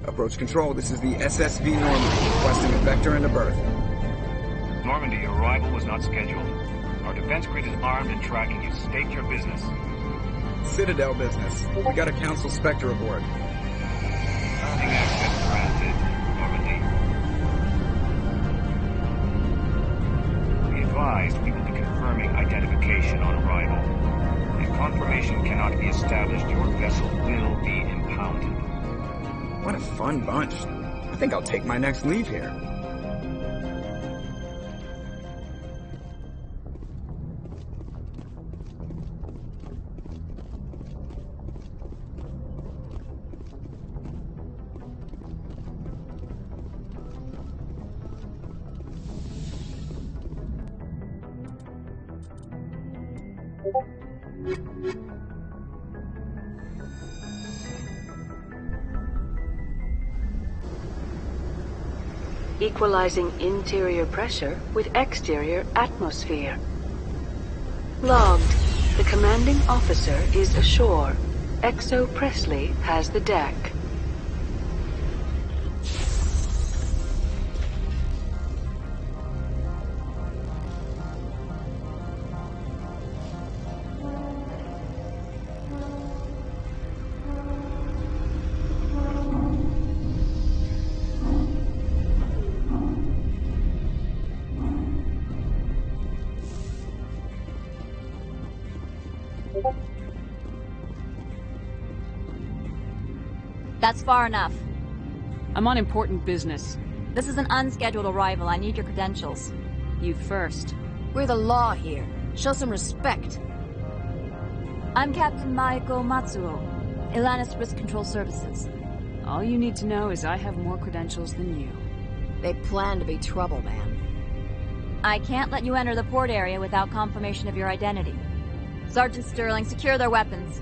Approach control, this is the SSV Normandy, requesting a vector and a berth. Normandy, your arrival was not scheduled. Our defense grid is armed and tracking you. State your business. Citadel business. We got a Council Spectre aboard. Landing access granted, Normandy. Be advised, we will be confirming identification on arrival. If confirmation cannot be established, your vessel will be impounded. What a fun bunch. I think I'll take my next leave here. Equalizing interior pressure with exterior atmosphere. Logged. The commanding officer is ashore. Exo Presley has the deck. That's far enough. I'm on important business. This is an unscheduled arrival. I need your credentials. You first. We're the law here. Show some respect. I'm Captain Maiko Matsuo, Ilanis Risk Control Services. All you need to know is I have more credentials than you. They plan to be trouble, man. I can't let you enter the port area without confirmation of your identity. Sergeant Sterling, secure their weapons.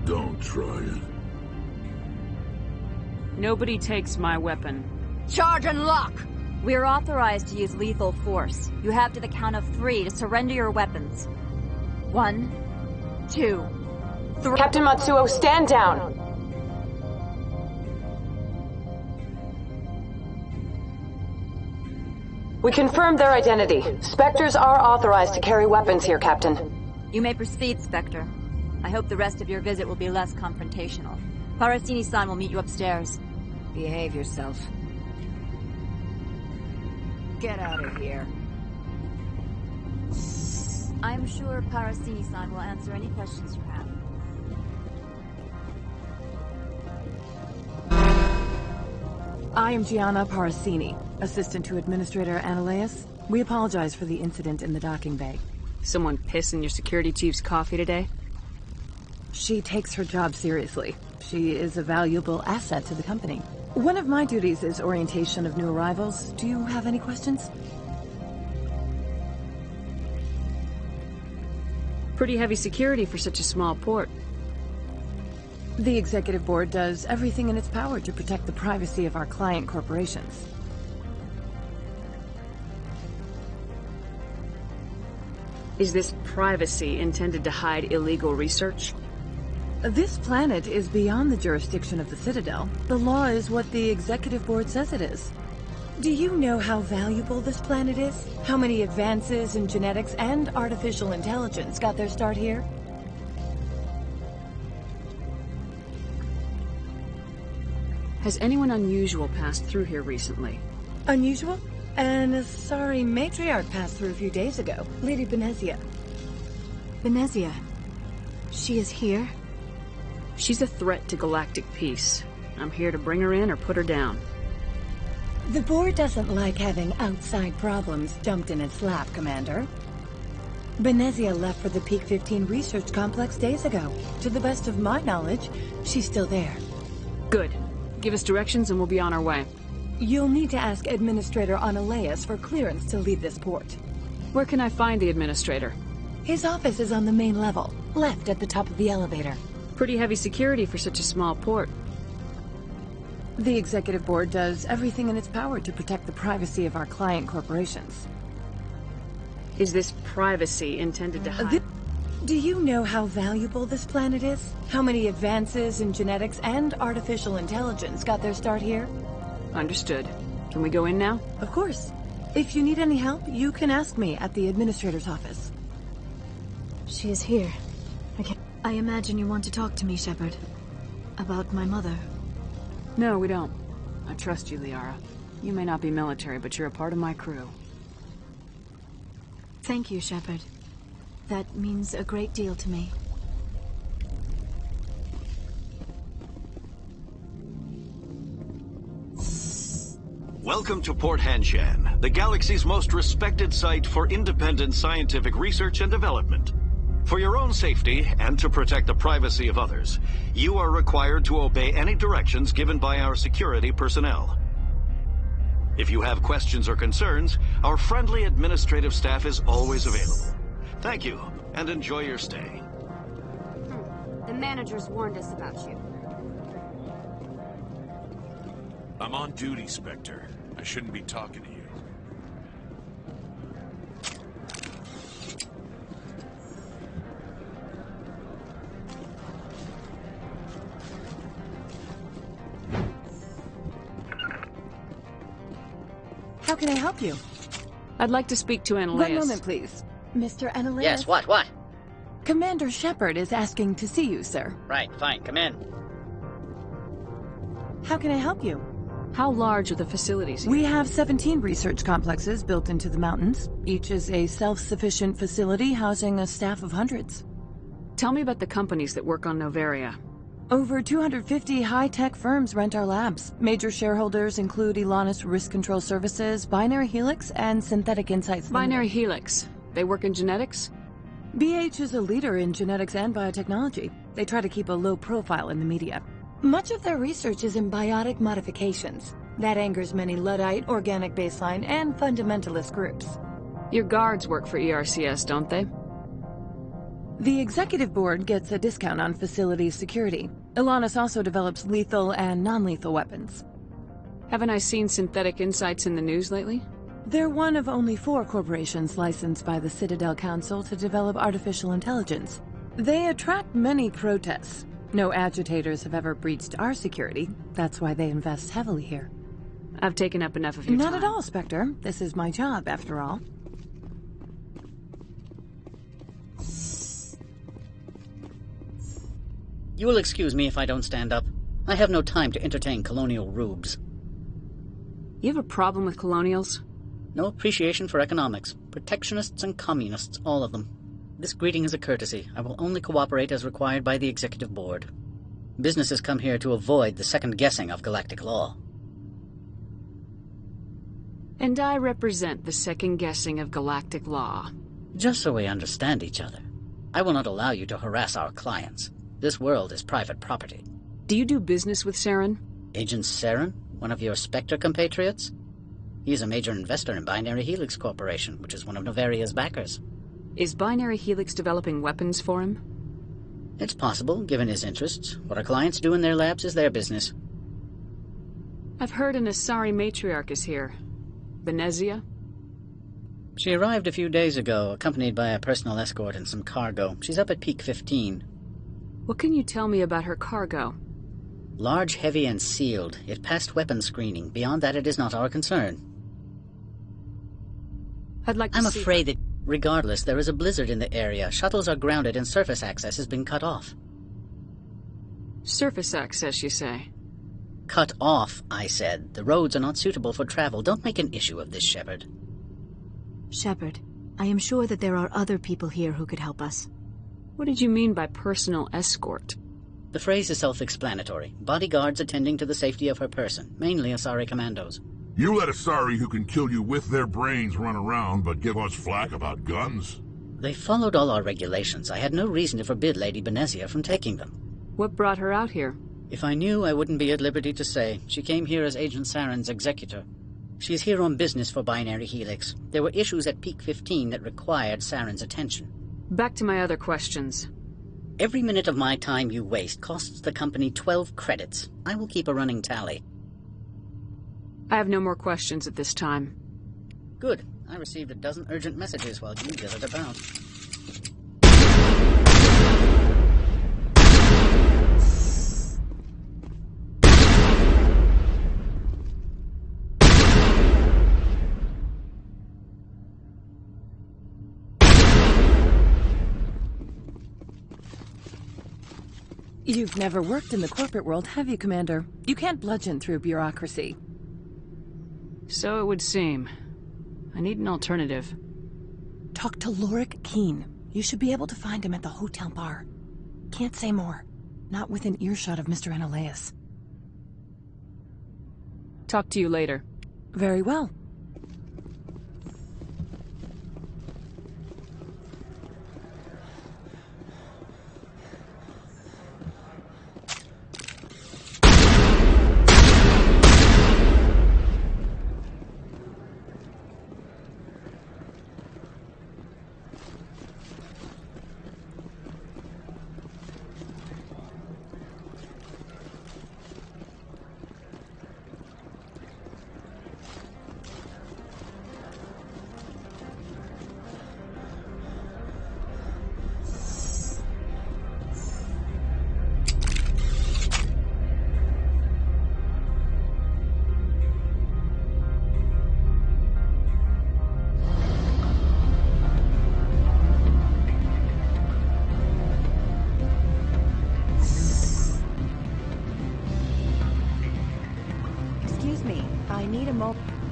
Don't try it. Nobody takes my weapon. Charge and lock! We're authorized to use lethal force. You have to the count of 3 to surrender your weapons. 1, 2, 3. Captain Matsuo, stand down! We confirmed their identity. Spectres are authorized to carry weapons here, Captain. You may proceed, Spectre. I hope the rest of your visit will be less confrontational. Parasini-san will meet you upstairs. Behave yourself. Get out of here. I'm sure Parasini-san will answer any questions you have. I am Gianna Parasini, assistant to Administrator Analeas. We apologize for the incident in the docking bay. Someone piss in your security chief's coffee today? She takes her job seriously. She is a valuable asset to the company. One of my duties is orientation of new arrivals. Do you have any questions? Pretty heavy security for such a small port. The Executive Board does everything in its power to protect the privacy of our client corporations. Is this privacy intended to hide illegal research? This planet is beyond the jurisdiction of the Citadel. The law is what the Executive Board says it is. Do you know how valuable this planet is? How many advances in genetics and artificial intelligence got their start here? Has anyone unusual passed through here recently? Unusual? An Asari matriarch passed through a few days ago. Lady Benezia. Benezia. She is here? She's a threat to galactic peace. I'm here to bring her in or put her down. The board doesn't like having outside problems dumped in its lap, Commander. Benezia left for the Peak 15 research complex days ago. To the best of my knowledge, she's still there. Good. Give us directions and we'll be on our way. You'll need to ask Administrator Analeas for clearance to leave this port. Where can I find the Administrator? His office is on the main level, left at the top of the elevator. Pretty heavy security for such a small port. The Executive Board does everything in its power to protect the privacy of our client corporations. Is this privacy intended to hide? Do you know how valuable this planet is? How many advances in genetics and artificial intelligence got their start here? Understood. Can we go in now? Of course. If you need any help, you can ask me at the administrator's office. She is here. I imagine you want to talk to me, Shepard. About my mother. No, we don't. I trust you, Liara. You may not be military, but you're a part of my crew. Thank you, Shepard. That means a great deal to me. Welcome to Port Hanshan, the galaxy's most respected site for independent scientific research and development. For your own safety, and to protect the privacy of others, you are required to obey any directions given by our security personnel. If you have questions or concerns, our friendly administrative staff is always available. Thank you, and enjoy your stay. The managers warned us about you. I'm on duty, Spectre. I shouldn't be talking to you. How can I help you? I'd like to speak to Annaleus. One moment, please. Mr. Annaleus? Yes, what? Commander Shepard is asking to see you, sir. Right, fine, come in. How can I help you? How large are the facilities here? We have 17 research complexes built into the mountains. Each is a self-sufficient facility housing a staff of hundreds. Tell me about the companies that work on Noveria. Over 250 high-tech firms rent our labs. Major shareholders include Elanus Risk Control Services, Binary Helix, and Synthetic Insights Limited. Binary Helix. They work in genetics? BH is a leader in genetics and biotechnology. They try to keep a low profile in the media. Much of their research is in biotic modifications. That angers many Luddite, organic baseline, and fundamentalist groups. Your guards work for ERCS, don't they? The executive board gets a discount on facility security. Elanus also develops lethal and non-lethal weapons. Haven't I seen Synthetic Insights in the news lately? They're one of only 4 corporations licensed by the Citadel Council to develop artificial intelligence. They attract many protests. No agitators have ever breached our security. That's why they invest heavily here. I've taken up enough of your time. Not at all, Spectre. This is my job, after all. You will excuse me if I don't stand up. I have no time to entertain colonial rubes. You have a problem with colonials? No appreciation for economics. Protectionists and communists, all of them. This greeting is a courtesy. I will only cooperate as required by the executive board. Businesses come here to avoid the second guessing of galactic law. And I represent the second guessing of galactic law. Just so we understand each other. I will not allow you to harass our clients. This world is private property. Do you do business with Saren? Agent Saren? One of your Spectre compatriots? He is a major investor in Binary Helix Corporation, which is one of Noveria's backers. Is Binary Helix developing weapons for him? It's possible, given his interests. What our clients do in their labs is their business. I've heard an Asari matriarch is here. Venezia? She arrived a few days ago, accompanied by a personal escort and some cargo. She's up at Peak 15. What can you tell me about her cargo? Large, heavy, and sealed. It passed weapons screening. Beyond that, it is not our concern. I'd like to I'm afraid that, regardless, there is a blizzard in the area. Shuttles are grounded and surface access has been cut off. Surface access, you say? Cut off, I said. The roads are not suitable for travel. Don't make an issue of this, Shepard. Shepard, I am sure that there are other people here who could help us. What did you mean by personal escort? The phrase is self-explanatory. Bodyguards attending to the safety of her person, mainly Asari commandos. You let Asari who can kill you with their brains run around, but give us flack about guns? They followed all our regulations. I had no reason to forbid Lady Benezia from taking them. What brought her out here? If I knew, I wouldn't be at liberty to say. She came here as Agent Saren's executor. She's here on business for Binary Helix. There were issues at Peak 15 that required Saren's attention. Back to my other questions. Every minute of my time you waste costs the company 12 credits. I will keep a running tally. I have no more questions at this time. Good. I received a dozen urgent messages while you dithered about. You've never worked in the corporate world, have you, Commander? You can't bludgeon through bureaucracy. So it would seem. I need an alternative. Talk to Lorik Keen. You should be able to find him at the hotel bar. Can't say more. Not within earshot of Mr. Analaeus. Talk to you later. Very well.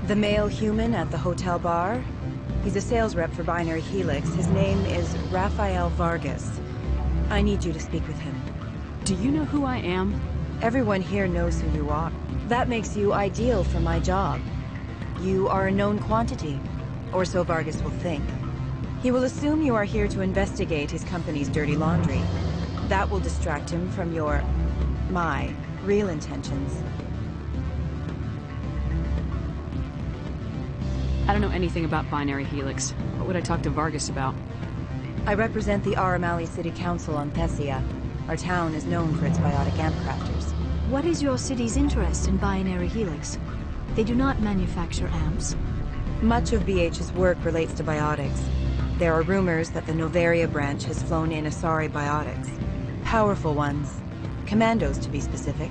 The male human at the hotel bar? He's a sales rep for Binary Helix. His name is Rafael Vargas. I need you to speak with him. Do you know who I am? Everyone here knows who you are. That makes you ideal for my job. You are a known quantity, or so Vargas will think. He will assume you are here to investigate his company's dirty laundry. That will distract him from my real intentions. I don't know anything about Binary Helix. What would I talk to Vargas about? I represent the Aramali City Council on Thessia. Our town is known for its biotic amp crafters. What is your city's interest in Binary Helix? They do not manufacture amps. Much of BH's work relates to biotics. There are rumors that the Novaria branch has flown in Asari biotics. Powerful ones. Commandos, to be specific.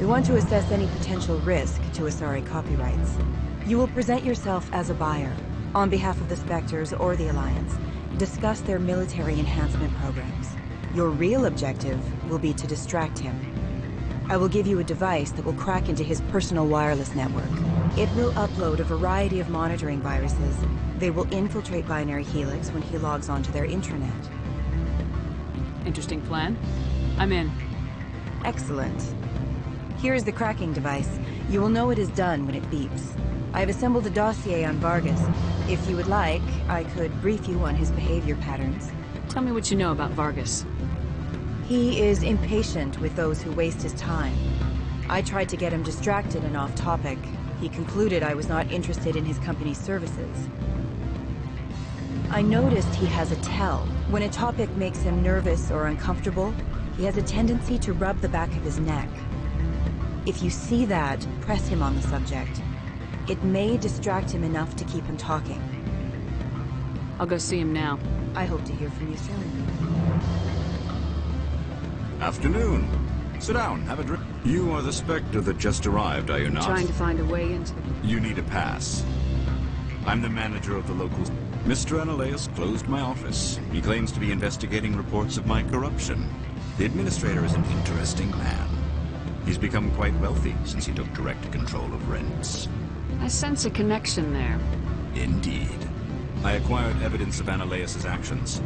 We want to assess any potential risk to Asari copyrights. You will present yourself as a buyer, on behalf of the Spectres or the Alliance. Discuss their military enhancement programs. Your real objective will be to distract him. I will give you a device that will crack into his personal wireless network. It will upload a variety of monitoring viruses. They will infiltrate Binary Helix when he logs onto their intranet. Interesting plan. I'm in. Excellent. Here is the cracking device. You will know it is done when it beeps. I have assembled a dossier on Vargas. If you would like, I could brief you on his behavior patterns. Tell me what you know about Vargas. He is impatient with those who waste his time. I tried to get him distracted and off topic. He concluded I was not interested in his company's services. I noticed he has a tell. When a topic makes him nervous or uncomfortable, he has a tendency to rub the back of his neck. If you see that, press him on the subject. It may distract him enough to keep him talking. I'll go see him now. I hope to hear from you soon. Afternoon. Sit down, have a drink. You are the Spectre that just arrived, are you not? Trying to find a way into... You need a pass. I'm the manager of the local... Mr. Analaeus closed my office. He claims to be investigating reports of my corruption. The administrator is an interesting man. He's become quite wealthy since he took direct control of rents. I sense a connection there. Indeed. I acquired evidence of Analaeus' actions.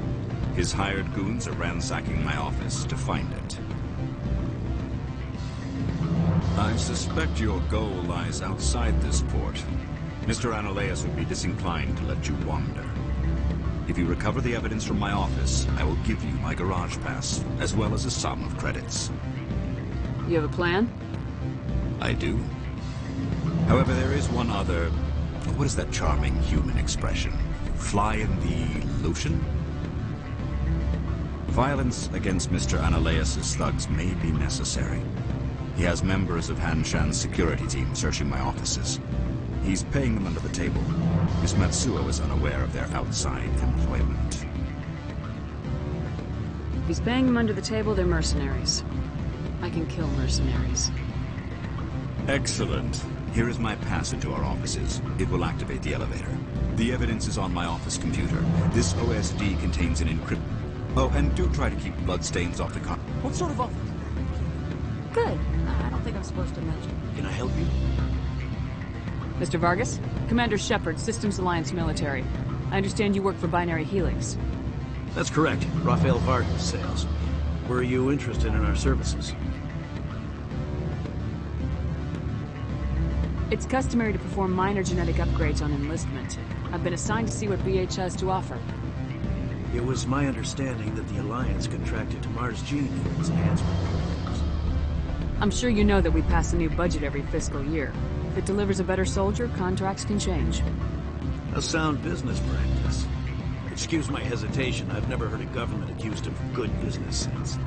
His hired goons are ransacking my office to find it. I suspect your goal lies outside this port. Mr. Analaeus would be disinclined to let you wander. If you recover the evidence from my office, I will give you my garage pass, as well as a sum of credits. You have a plan? I do. However, there is one other... What is that charming human expression? Fly in the lotion? Violence against Mr. Analaeus' thugs may be necessary. He has members of Han Shan's security team searching my offices. He's paying them under the table. Miss Matsuo is unaware of their outside employment. If he's paying them under the table, they're mercenaries. I can kill mercenaries. Excellent. Here is my pass into our offices. It will activate the elevator. The evidence is on my office computer. This OSD contains an encrypt... Oh, and do try to keep bloodstains off the car. What sort of office? Good. I don't think I'm supposed to mention. Can I help you? Mr. Vargas? Commander Shepard, Systems Alliance Military. I understand you work for Binary Helix. That's correct. Rafael Vargas, sales. Were you interested in our services? It's customary to perform minor genetic upgrades on enlistment. I've been assigned to see what BH has to offer. It was my understanding that the Alliance contracted to Mars Gene for its enhancement programs. I'm sure you know that we pass a new budget every fiscal year. If it delivers a better soldier, contracts can change. A sound business practice. Excuse my hesitation, I've never heard a government accused of good business sense.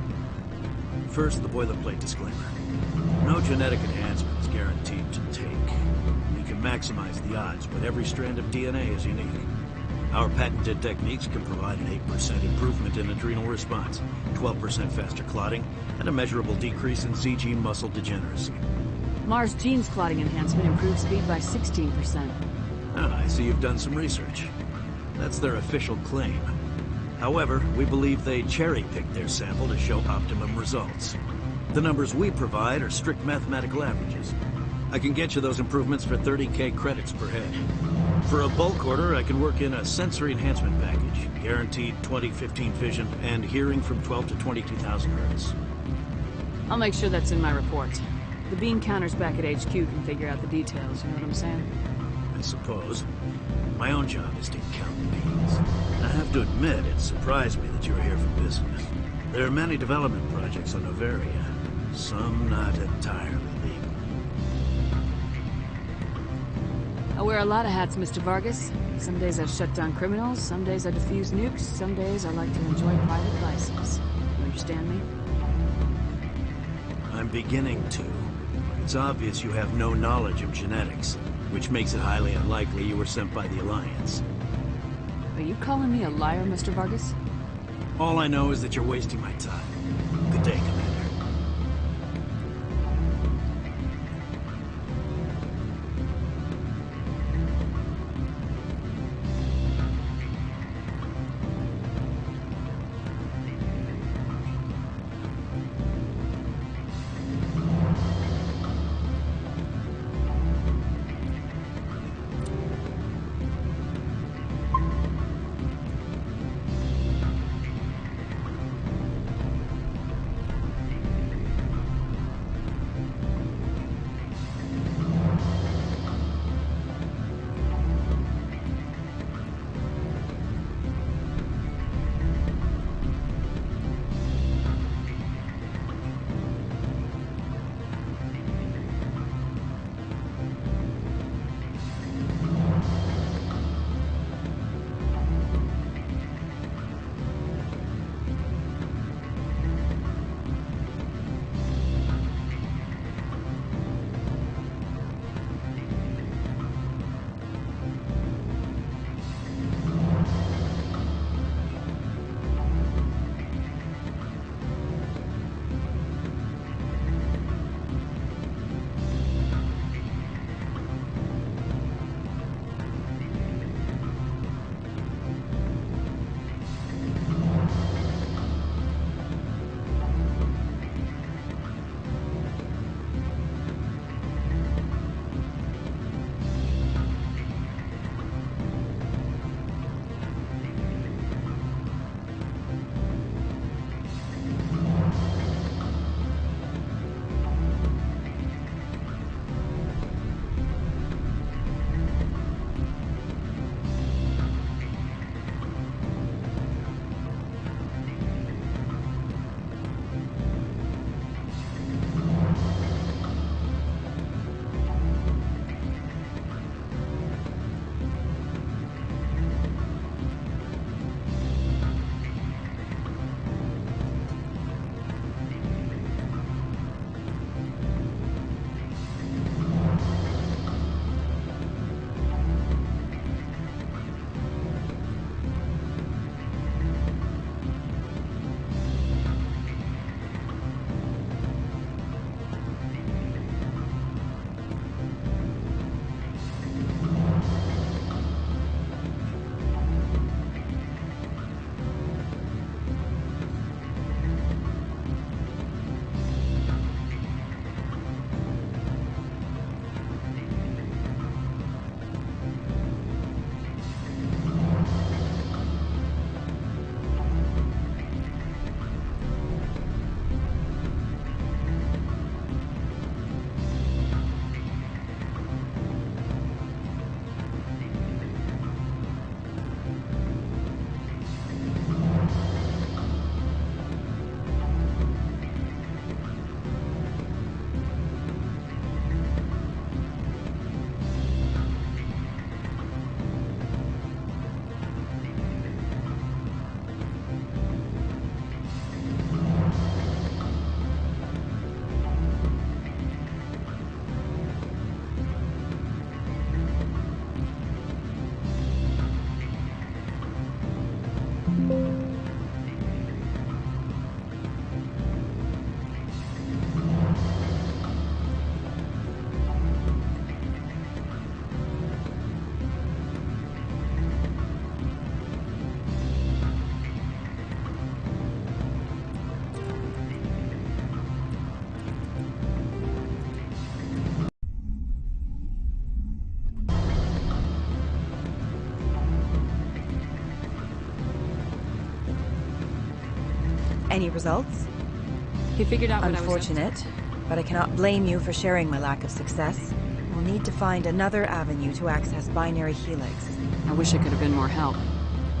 First, the boilerplate disclaimer. No genetic enhancement is guaranteed to take. We can maximize the odds, but every strand of DNA is unique. Our patented techniques can provide an 8% improvement in adrenal response, 12% faster clotting, and a measurable decrease in ZG muscle degeneracy. Mars Gene's clotting enhancement improves speed by 16%. Ah, I see you've done some research. That's their official claim. However, we believe they cherry-picked their sample to show optimum results. The numbers we provide are strict mathematical averages. I can get you those improvements for 30K credits per head. For a bulk order, I can work in a sensory enhancement package, guaranteed 20/15 vision, and hearing from 12 to 22,000 hertz. I'll make sure that's in my report. The beam counters back at HQ can figure out the details, you know what I'm saying? I suppose. My own job is to count beans. I have to admit, it surprised me that you were here for business. There are many development projects on Noveria, some not entirely legal. I wear a lot of hats, Mr. Vargas. Some days I shut down criminals, some days I defuse nukes, some days I like to enjoy private vices. You understand me? I'm beginning to. It's obvious you have no knowledge of genetics, which makes it highly unlikely you were sent by the Alliance. Are you calling me a liar, Mr. Vargas? All I know is that you're wasting my time. Good day, Commander. Any results? He figured out what I was Unfortunate, but I cannot blame you for sharing my lack of success. We'll need to find another avenue to access Binary Helix. I wish I could have been more help.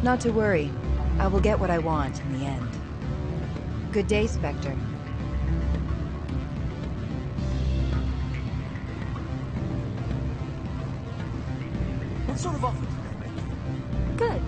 Not to worry. I will get what I want in the end. Good day, Spectre. What sort of offer did they make? Good.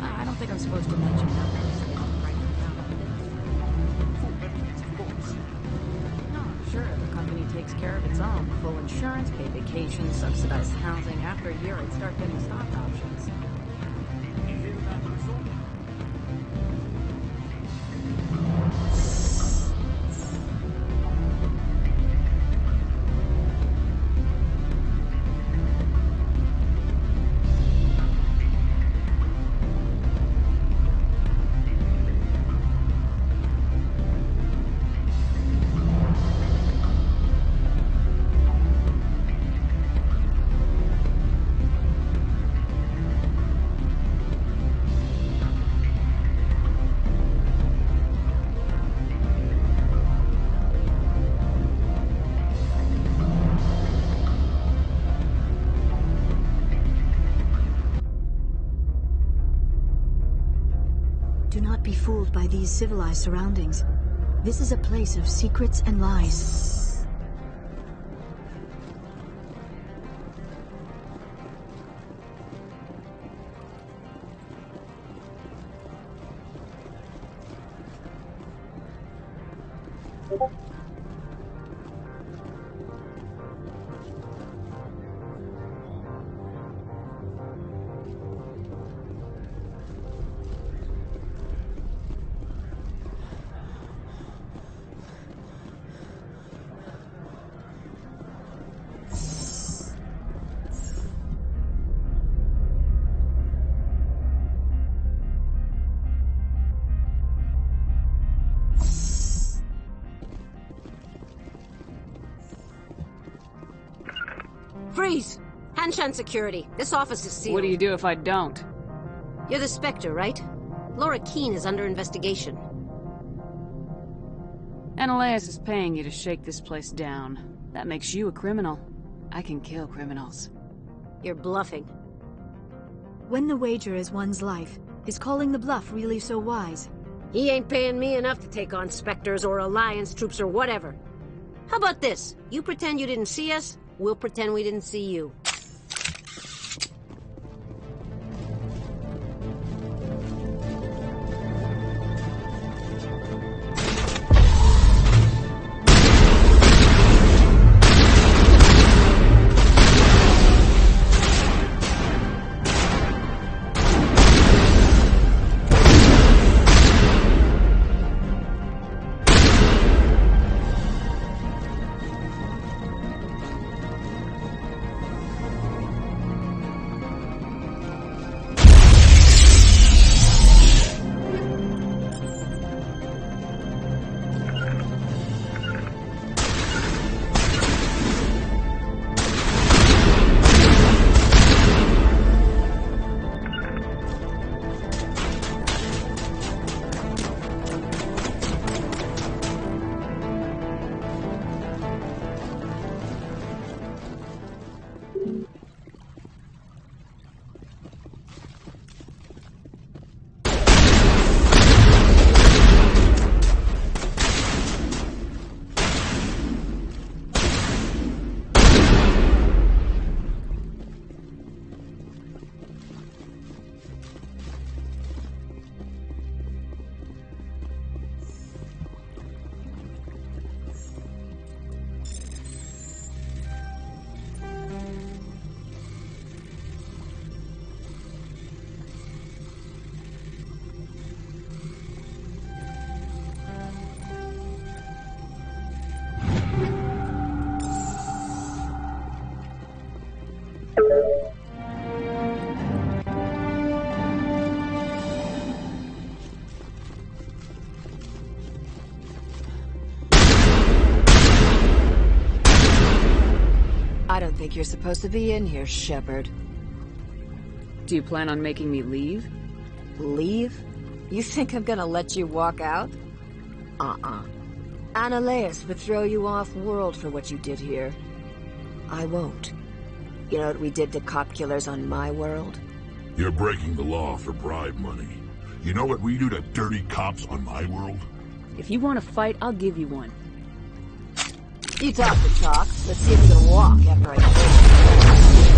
I don't think I'm supposed to mention that. No, sure, the company takes care of its own. Full insurance, paid vacations, subsidized housing. After a year, I'd start getting stock options. You hear about the result? Do not be fooled by these civilized surroundings. This is a place of secrets and lies. Freeze! Hanshan Security. This office is sealed. What do you do if I don't? You're the Spectre, right? Laura Keene is under investigation. Ananias is paying you to shake this place down. That makes you a criminal. I can kill criminals. You're bluffing. When the wager is one's life, is calling the bluff really so wise? He ain't paying me enough to take on Spectres or Alliance troops or whatever. How about this? You pretend you didn't see us, we'll pretend we didn't see you. think you're supposed to be in here, Shepard. Do you plan on making me leave? Leave? You think I'm gonna let you walk out? Analeus would throw you off-world for what you did here. I won't. You know what we did to cop killers on my world? You're breaking the law for bribe money. You know what we do to dirty cops on my world? If you want to fight, I'll give you one. You talk the talk. Let's see if you can walk after I kill you.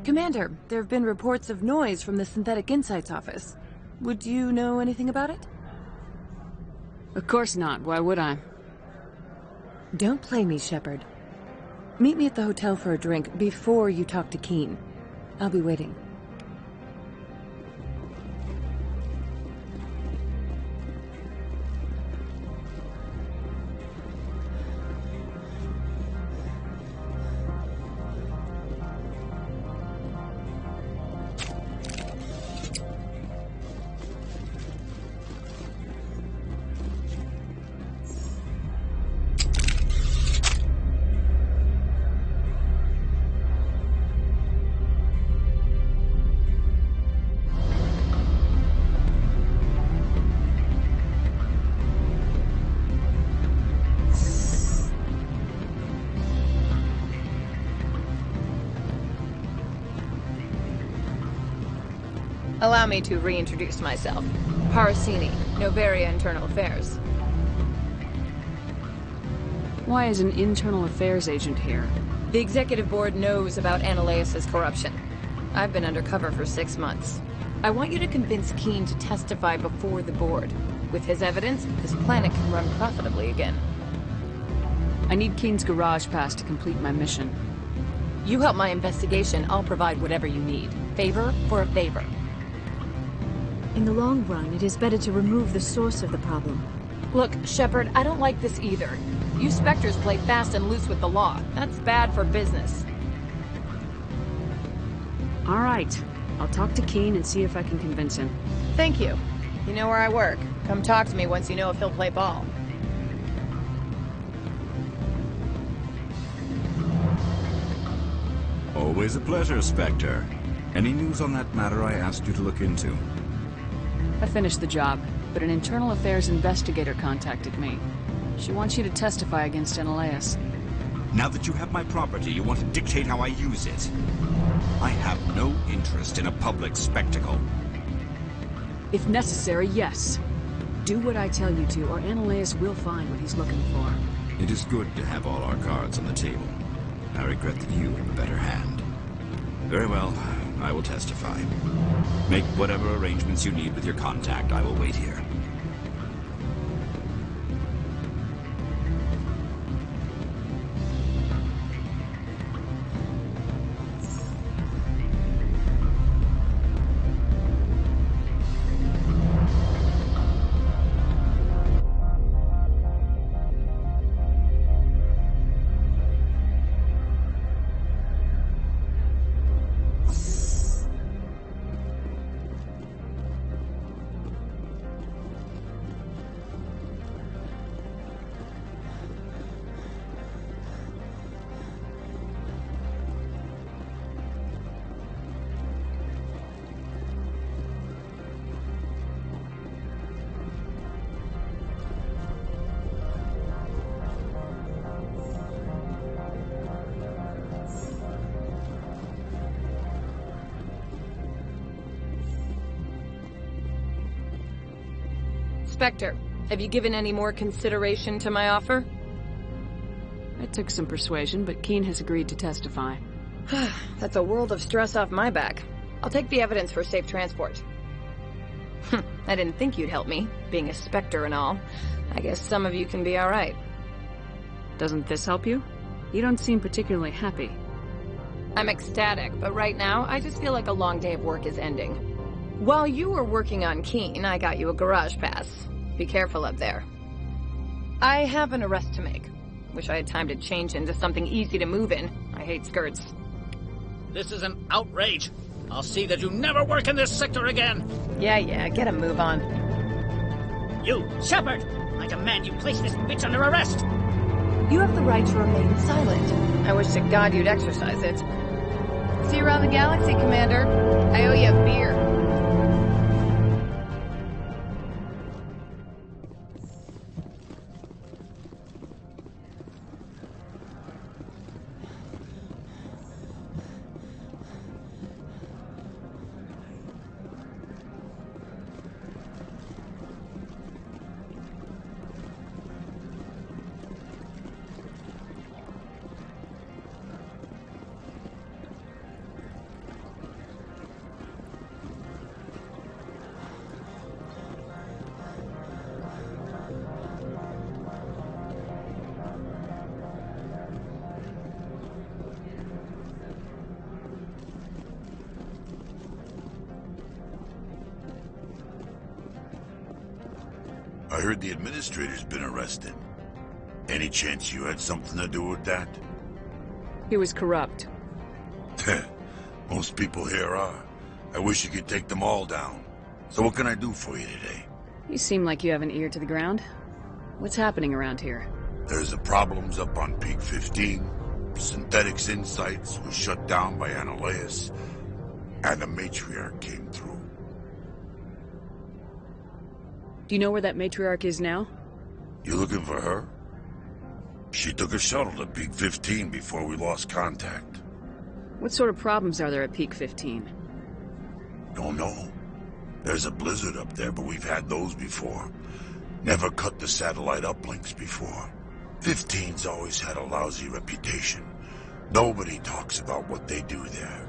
Commander, there have been reports of noise from the Synthetic Insights office. Would you know anything about it? Of course not. Why would I? Don't play me, Shepard. Meet me at the hotel for a drink before you talk to Keen. I'll be waiting. Allow me to reintroduce myself. Parasini, Noveria Internal Affairs. Why is an internal affairs agent here? The Executive Board knows about Analeus' corruption. I've been undercover for 6 months. I want you to convince Keen to testify before the Board. With his evidence, this planet can run profitably again. I need Keen's garage pass to complete my mission. You help my investigation, I'll provide whatever you need. Favor for a favor. In the long run, it is better to remove the source of the problem. Look, Shepard, I don't like this either. You Spectres play fast and loose with the law. That's bad for business. All right. I'll talk to Keen and see if I can convince him. Thank you. You know where I work. Come talk to me once you know if he'll play ball. Always a pleasure, Spectre. Any news on that matter I asked you to look into? I finished the job, but an internal affairs investigator contacted me. She wants you to testify against Analeus. Now that you have my property, you want to dictate how I use it. I have no interest in a public spectacle. If necessary, yes. Do what I tell you to, or Analeus will find what he's looking for. It is good to have all our cards on the table. I regret that you have a better hand. Very well, I will testify. Make whatever arrangements you need with your contact. I will wait here. Spectre, have you given any more consideration to my offer? It took some persuasion, but Keen has agreed to testify. That's a world of stress off my back. I'll take the evidence for safe transport. I didn't think you'd help me, being a Spectre and all. I guess some of you can be alright. Doesn't this help you? You don't seem particularly happy. I'm ecstatic, but right now, I just feel like a long day of work is ending. While you were working on Keen, I got you a garage pass. Be careful up there. I have an arrest to make. Wish I had time to change into something easy to move in. I hate skirts. This is an outrage. I'll see that you never work in this sector again. Yeah, get a move on. You, Shepard! I demand you place this bitch under arrest! You have the right to remain silent. I wish to God you'd exercise it. See you around the galaxy, Commander. I owe you a beer. I heard the administrator's been arrested. Any chance you had something to do with that? He was corrupt. Most people here are. I wish you could take them all down. So what can I do for you today? You seem like you have an ear to the ground. What's happening around here? There's the problems up on Peak 15. Synthetics Insights was shut down by Analeus. And the Matriarch came through. Do you know where that matriarch is now? You looking for her? She took a shuttle to Peak 15 before we lost contact. What sort of problems are there at Peak 15? Don't know. There's a blizzard up there, but we've had those before. Never cut the satellite uplinks before. 15's always had a lousy reputation. Nobody talks about what they do there.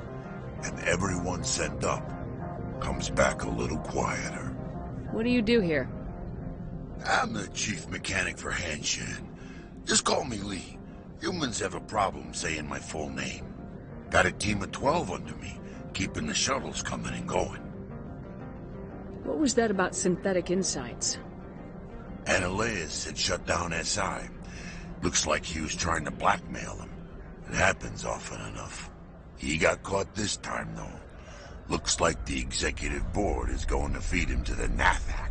And everyone sent up comes back a little quieter. What do you do here? I'm the chief mechanic for Hanshan. Just call me Lee. Humans have a problem saying my full name. Got a team of 12 under me, keeping the shuttles coming and going. What was that about Synthetic Insights? Analeus had shut down SI. Looks like he was trying to blackmail him. It happens often enough. He got caught this time, though. Looks like the executive board is going to feed him to the Nathak.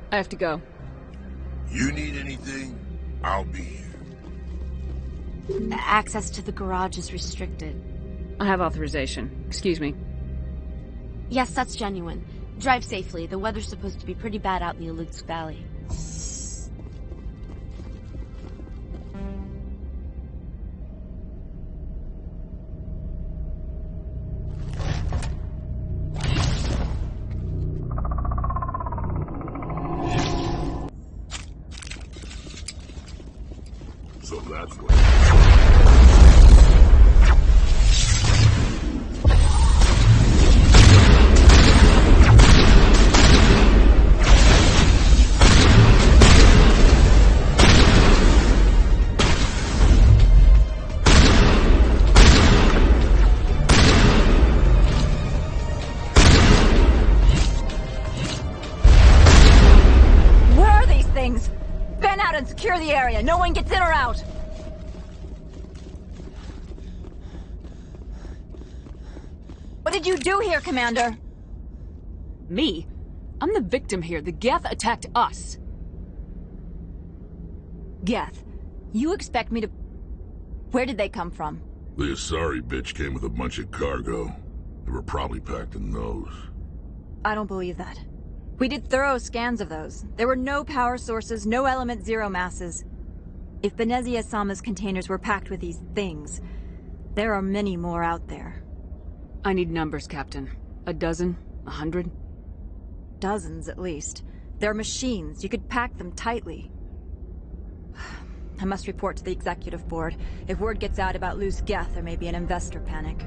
I have to go. You need anything? I'll be here. Access to the garage is restricted. I have authorization. Excuse me. Yes, that's genuine. Drive safely. The weather's supposed to be pretty bad out in the Alutsk Valley. So that's what... Where are these things? Fan out and secure the area. No one gets in or out. What did you do here, Commander? Me? I'm the victim here. The Geth attacked us. Geth, you expect me to... Where did they come from? The Asari bitch came with a bunch of cargo. They were probably packed in those. I don't believe that. We did thorough scans of those. There were no power sources, no element zero masses. If Benezia Sama's containers were packed with these things, there are many more out there. I need numbers, Captain. A dozen? 100? Dozens, at least. They're machines. You could pack them tightly. I must report to the executive board. If word gets out about loose Geth, there may be an investor panic.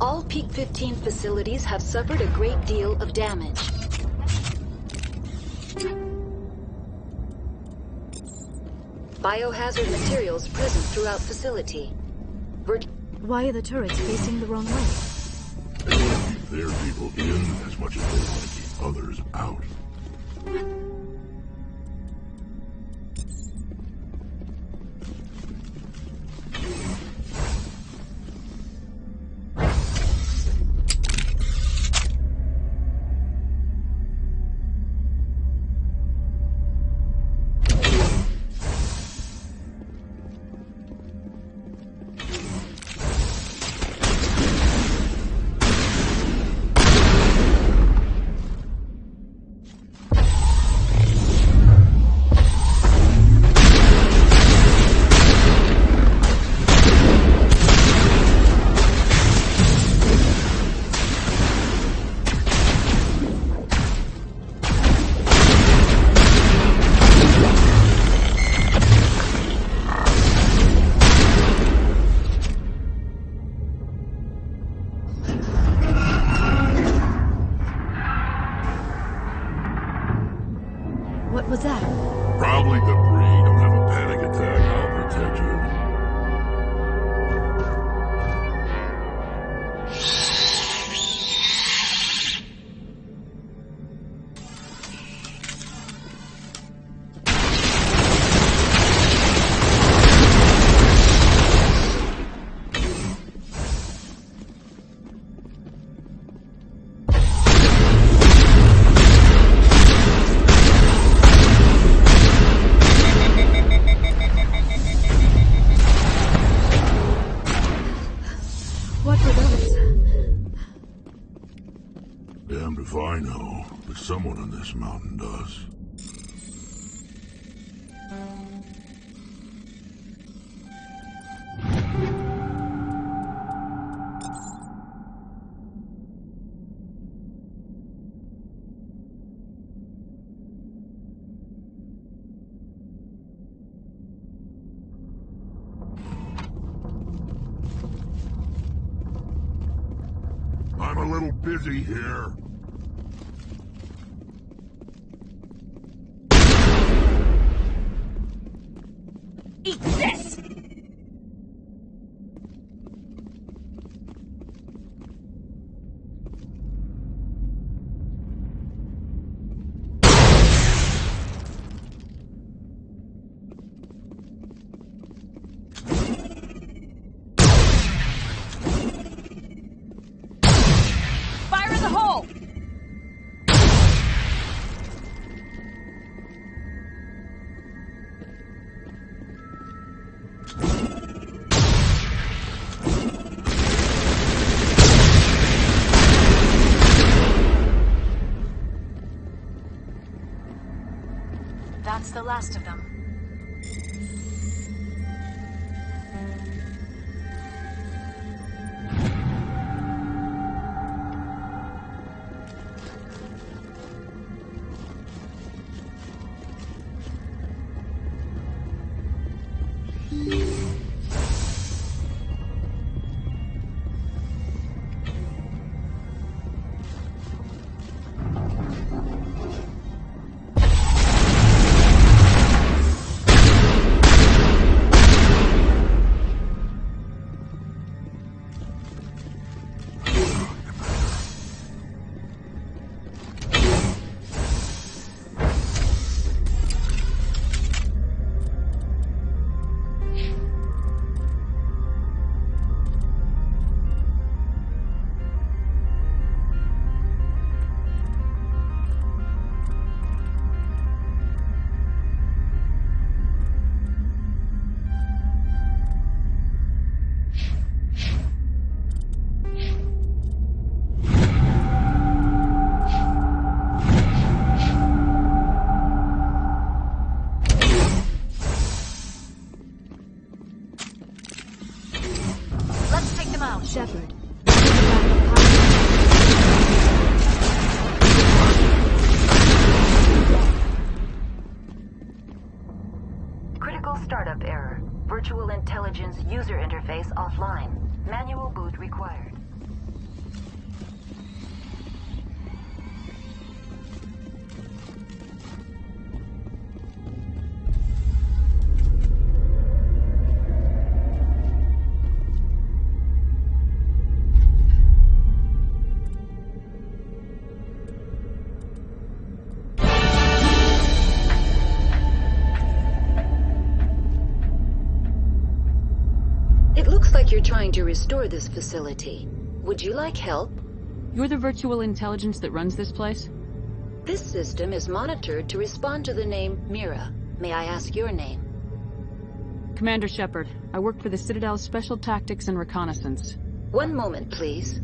All Peak 15 facilities have suffered a great deal of damage. Biohazard materials present throughout facility. Why are the turrets facing the wrong way? They want to keep their people in as much as they want to keep others out. What was that? Probably debris. Don't have a panic attack. I'll protect you. Damned if I know, but someone on this mountain does. I'm a little busy here. Eat this! Fire in the hole! That's the last of them. Shepard. Critical startup error. Virtual intelligence user interface offline. Manual boot required. you're trying to restore this facility. Would you like help? You're the virtual intelligence that runs this place? This system is monitored to respond to the name Mira. May I ask your name? Commander Shepard. I work for the Citadel's Special Tactics and Reconnaissance. One moment, please.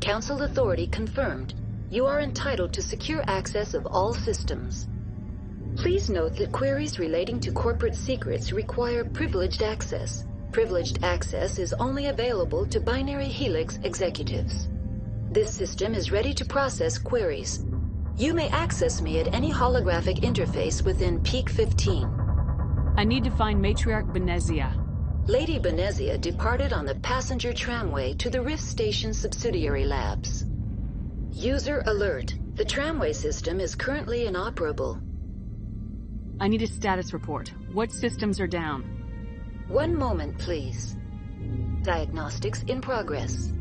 Council authority confirmed. You are entitled to secure access of all systems. Please note that queries relating to corporate secrets require privileged access. Privileged access is only available to Binary Helix executives. This system is ready to process queries. You may access me at any holographic interface within Peak 15. I need to find Matriarch Benezia. Lady Benezia departed on the passenger tramway to the Rift Station subsidiary labs. User alert. The tramway system is currently inoperable. I need a status report. What systems are down? One moment, please. Diagnostics in progress.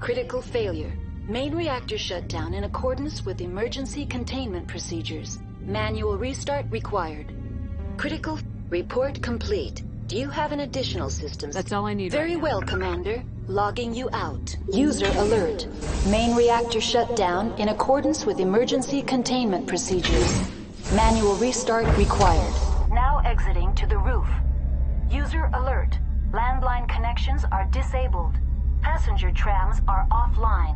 Critical failure. Main reactor shut down in accordance with emergency containment procedures. Manual restart required. Critical report complete. Do you have an additional systems? That's all I need. Very well, Commander. Logging you out. User alert. Main reactor shut down in accordance with emergency containment procedures. Manual restart required. Now exiting to the roof. User alert. Landline connections are disabled. Passenger trams are offline.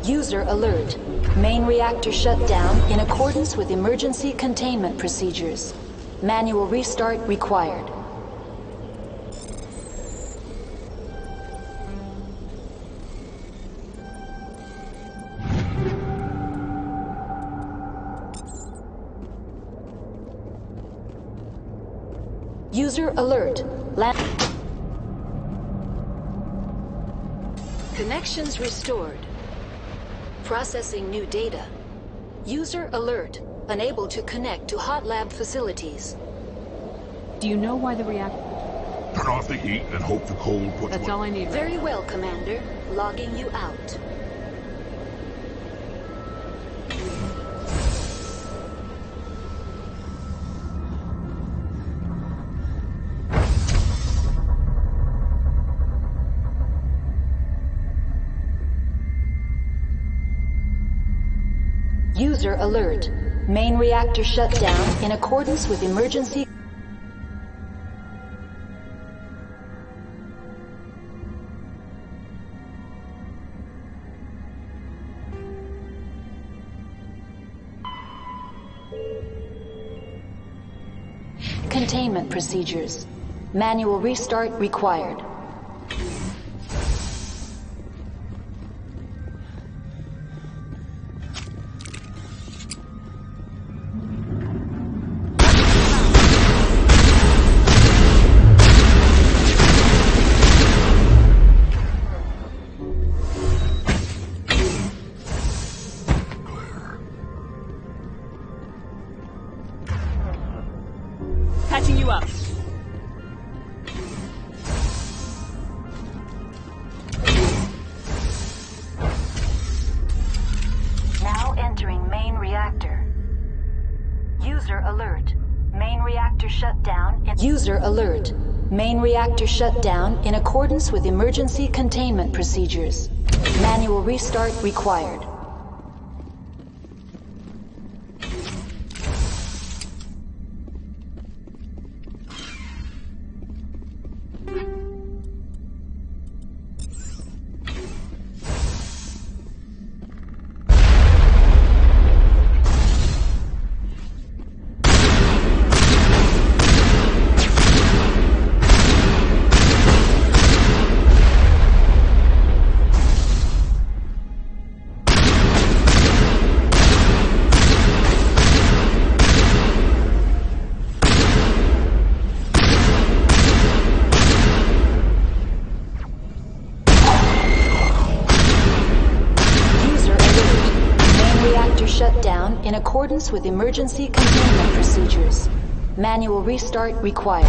User alert. Main reactor shut down in accordance with emergency containment procedures. Manual restart required. User alert. Connections restored. Processing new data. User alert. Unable to connect to hot lab facilities. Do you know why the reactor... Turn off the heat and hope the cold puts... That's all I need. Very well, Commander. Logging you out. User alert. Main reactor shut down in accordance with emergency... Containment procedures. Manual restart required. Patching you up. Now entering main reactor. User alert. Main reactor shut down. User alert. Main reactor shut down in accordance with emergency containment procedures. Manual restart required. reactor shut down in accordance with emergency containment procedures. Manual restart required.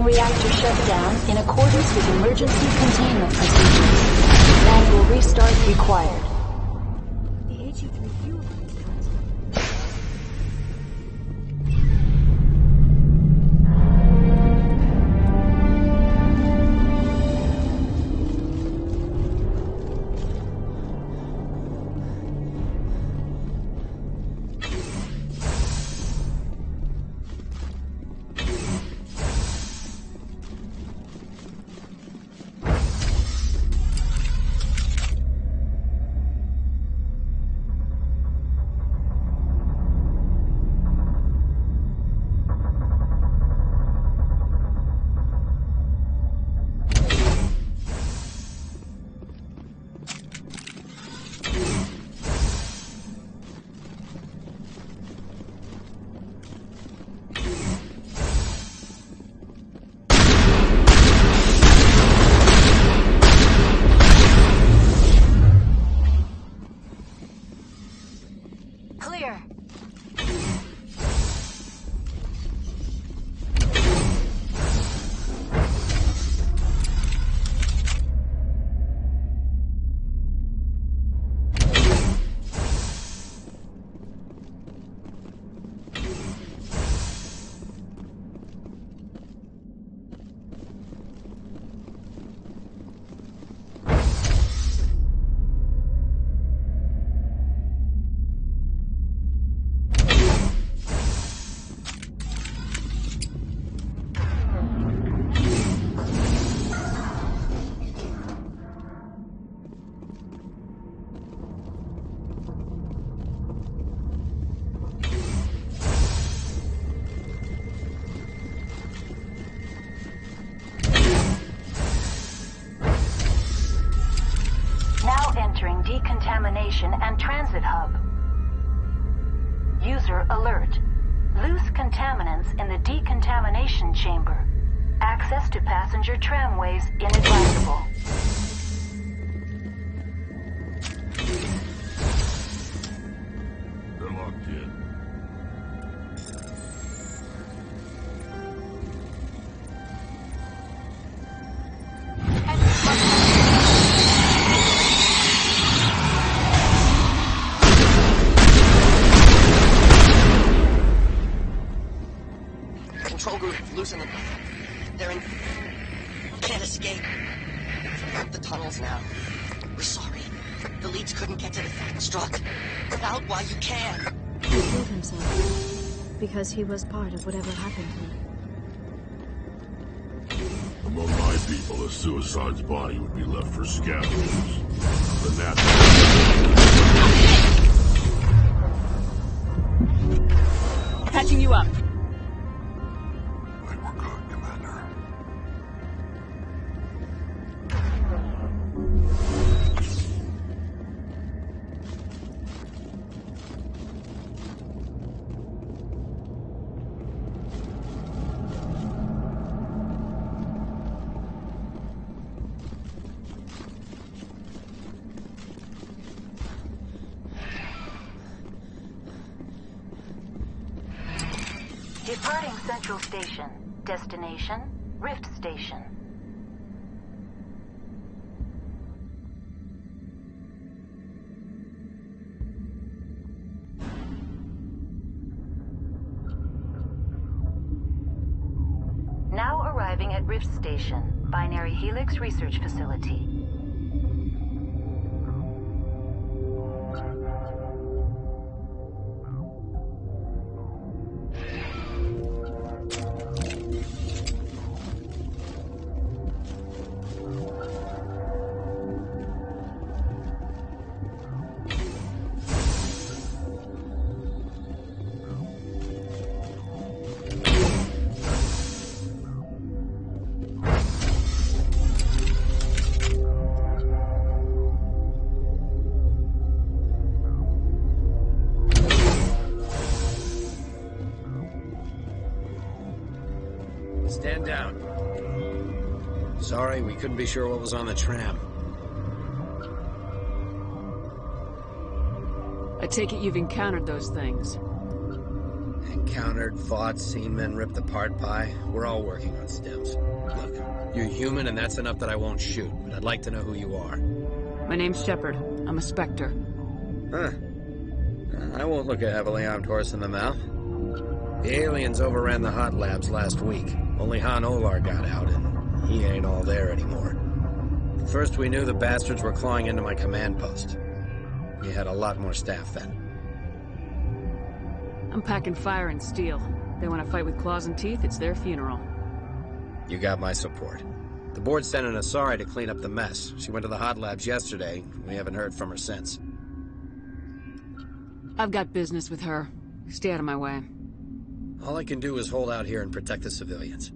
Reactor shut down in accordance with emergency containment procedures. Manual restart required. The HE3 fuel lines cut. Clear. Entering decontamination and transit hub. User alert. Loose contaminants in the decontamination chamber. Access to passenger tramways inadvisable. They're locked in. Control group, loosen them. They're in... Can't escape. We're the tunnels now. We're sorry. The leads couldn't get to the Struck. Get out while you can. He killed himself. Because he was part of whatever happened to him. Among my people, a suicide's body would be left for scavengers. The natural... Patching you up. Departing Central Station. Destination, Rift Station. Now arriving at Rift Station, Binary Helix Research Facility. stand down. Sorry, we couldn't be sure what was on the tram. I take it you've encountered those things. Encountered, fought, seen men ripped apart by. We're all working on stems. Look, you're human and that's enough that I won't shoot, but I'd like to know who you are. My name's Shepard. I'm a Spectre. Huh. I won't look a heavily armed horse in the mouth. The aliens overran the hot labs last week. Only Han Olar got out, and he ain't all there anymore. First we knew the bastards were clawing into my command post. We had a lot more staff then. I'm packing fire and steel. They want to fight with claws and teeth, it's their funeral. You got my support. The board sent an Asari to clean up the mess. She went to the hot labs yesterday. We haven't heard from her since. I've got business with her. Stay out of my way. All I can do is hold out here and protect the civilians.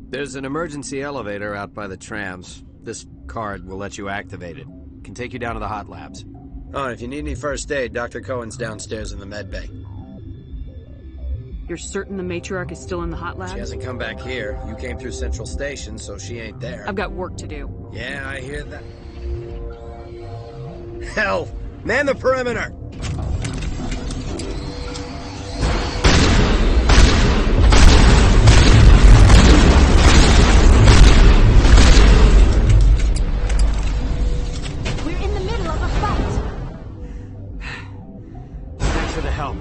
There's an emergency elevator out by the trams. This card will let you activate it. Can take you down to the hot labs. Oh, and if you need any first aid, Dr. Cohen's downstairs in the med bay. You're certain the matriarch is still in the hot lab? She hasn't come back here. You came through Central Station, so she ain't there. I've got work to do. Yeah, I hear that. Hell! Man the perimeter! We're in the middle of a fight. Thanks for the help.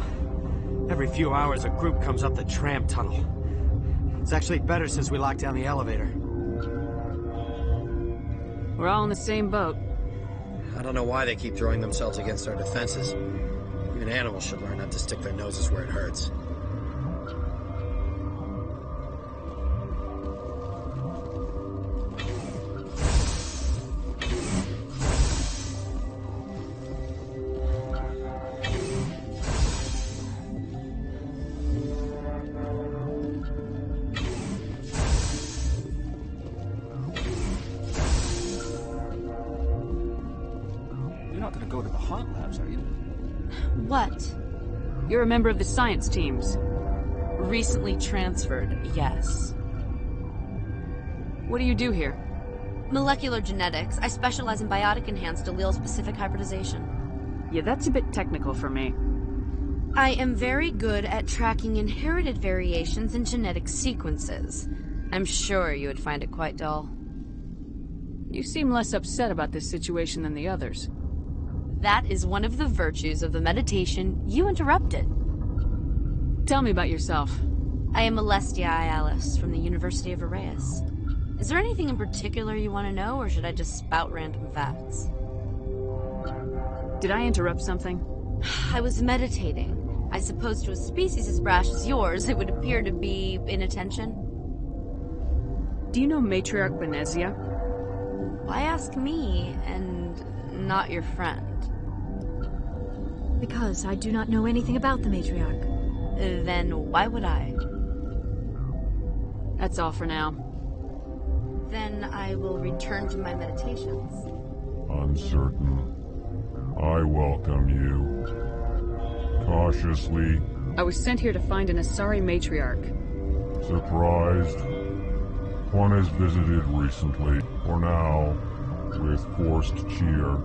Every few hours, a group comes up the tram tunnel. It's actually better since we locked down the elevator. We're all in the same boat. I don't know why they keep throwing themselves against our defenses. Even animals should learn not to stick their noses where it hurts. What? You're a member of the science teams. Recently transferred, yes. What do you do here? Molecular genetics. I specialize in biotic-enhanced allele-specific hybridization. Yeah, that's a bit technical for me. I am very good at tracking inherited variations in genetic sequences. I'm sure you would find it quite dull. You seem less upset about this situation than the others. That is one of the virtues of the meditation you interrupted. Tell me about yourself. I am Alestia Ialis from the University of Arraeus. Is there anything in particular you want to know, or should I just spout random facts? Did I interrupt something? I was meditating. I suppose to a species as brash as yours, it would appear to be inattention. Do you know Matriarch Benezia? Why ask me, and not your friend? Because I do not know anything about the matriarch. Then why would I? That's all for now. Then I will return to my meditations. Uncertain. I welcome you. Cautiously. I was sent here to find an Asari matriarch. Surprised. One has visited recently, for now, with forced cheer.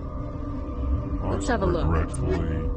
Let's have a look. Regretfully.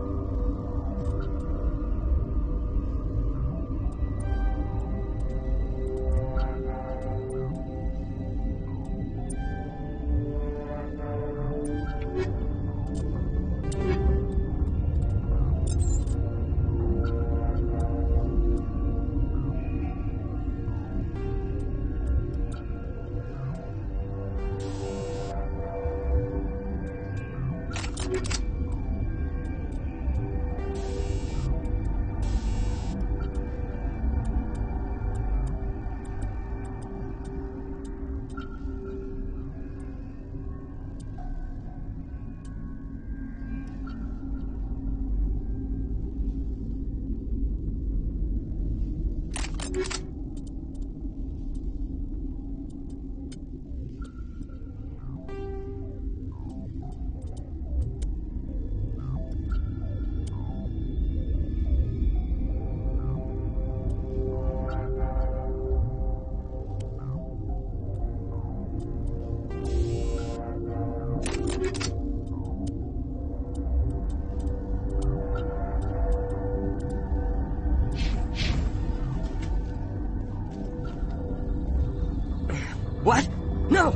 What? No!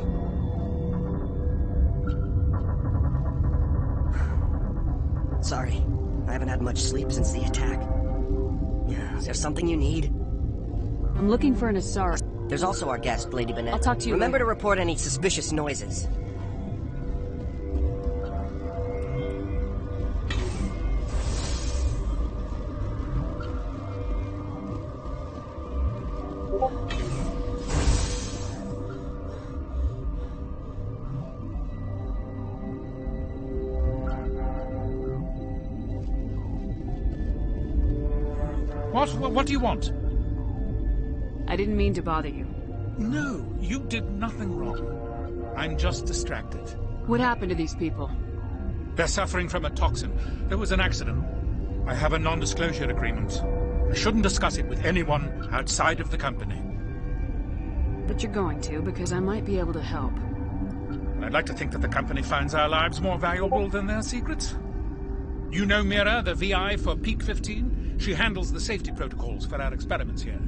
Sorry. I haven't had much sleep since the attack. Is there something you need? I'm looking for an Asari. There's also our guest, Lady Bennett. I'll talk to you Remember later. to report any suspicious noises. What do you want? I didn't mean to bother you. No, you did nothing wrong. I'm just distracted. What happened to these people? They're suffering from a toxin. There was an accident. I have a non-disclosure agreement. I shouldn't discuss it with anyone outside of the company. But you're going to, because I might be able to help. I'd like to think that the company finds our lives more valuable than their secrets. You know Mira, the VI for Peak 15? She handles the safety protocols for our experiments here.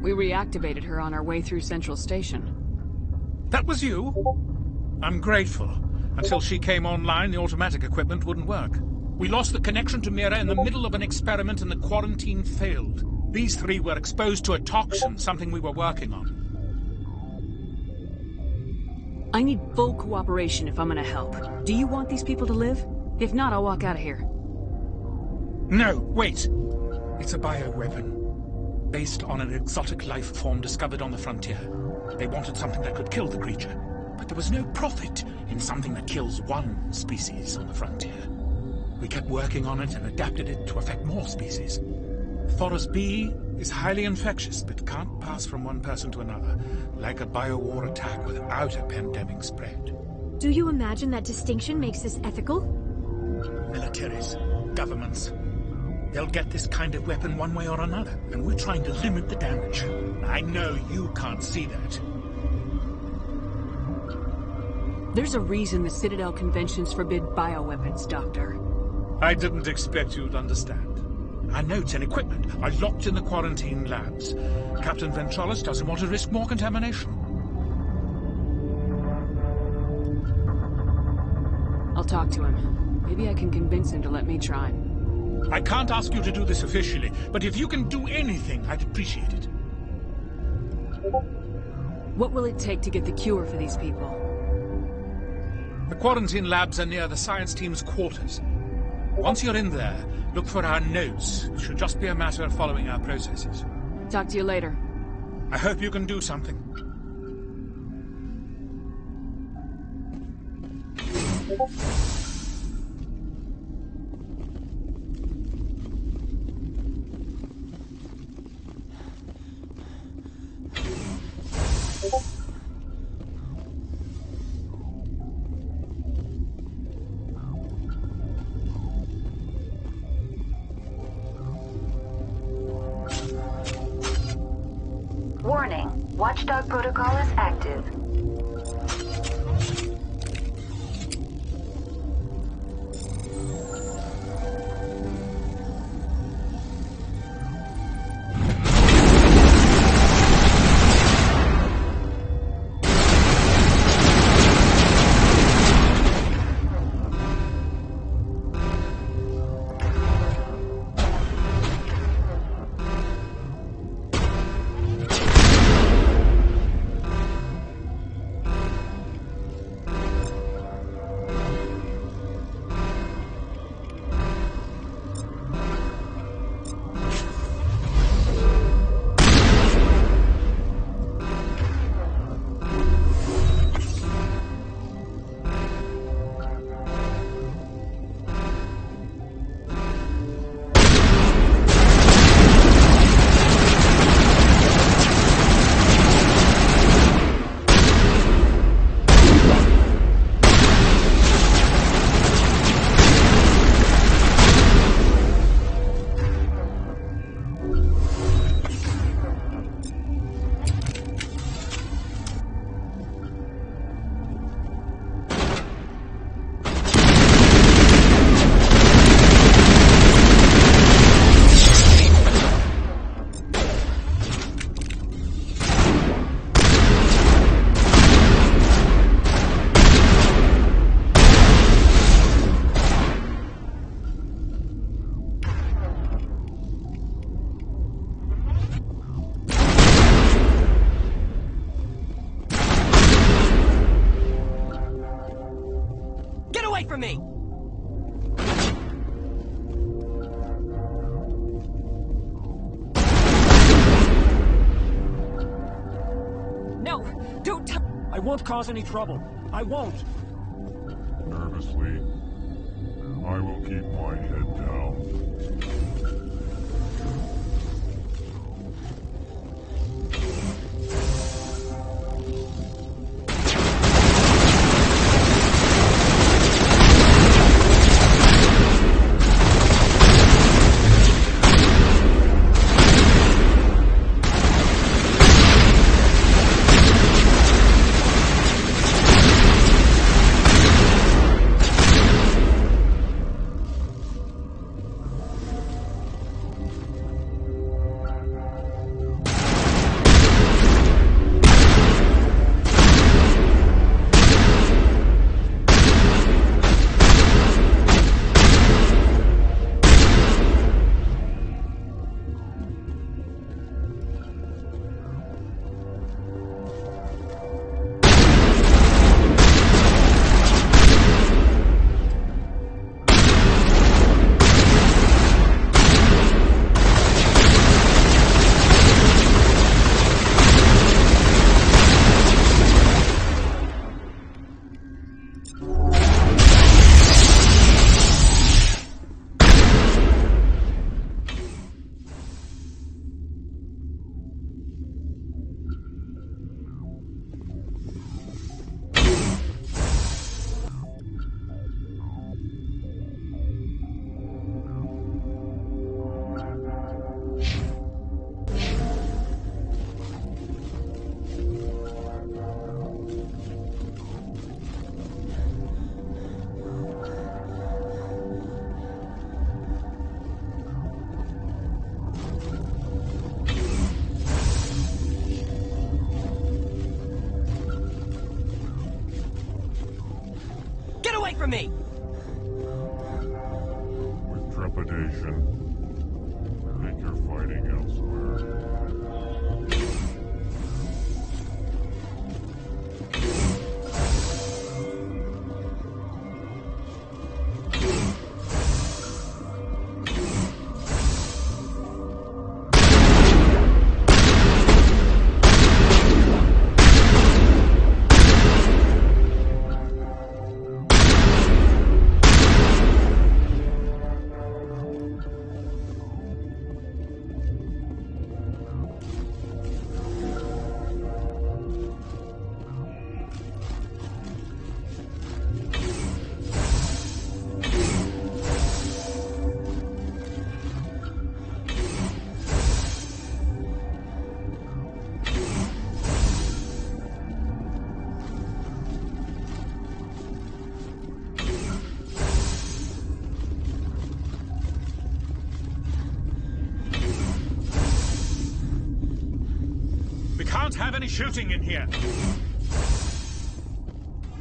We reactivated her on our way through Central Station. That was you? I'm grateful. Until she came online, the automatic equipment wouldn't work. We lost the connection to Mira in the middle of an experiment and the quarantine failed. These three were exposed to a toxin, something we were working on. I need full cooperation if I'm gonna help. Do you want these people to live? If not, I'll walk out of here. No, wait. It's a bioweapon, based on an exotic life form discovered on the frontier. They wanted something that could kill the creature, but there was no profit in something that kills one species on the frontier. We kept working on it and adapted it to affect more species. Forest B is highly infectious, but can't pass from one person to another, like a biowar attack without a pandemic spread. Do you imagine that distinction makes this ethical? Militaries, governments, they'll get this kind of weapon one way or another, and we're trying to limit the damage. I know you can't see that. There's a reason the Citadel conventions forbid bioweapons, Doctor. I didn't expect you'd understand. Our notes and equipment are locked in the quarantine labs. Captain Ventrolis doesn't want to risk more contamination. I'll talk to him. Maybe I can convince him to let me try. I can't ask you to do this officially, but if you can do anything, I'd appreciate it. What will it take to get the cure for these people? The quarantine labs are near the science team's quarters. Once you're in there, look for our notes. It should just be a matter of following our processes. Talk to you later. I hope you can do something. Warning, Watchdog protocol is active. won't cause any trouble. I won't. Nervously, I will keep my head down. From me! With trepidation, make your fighting elsewhere. Can't have any shooting in here.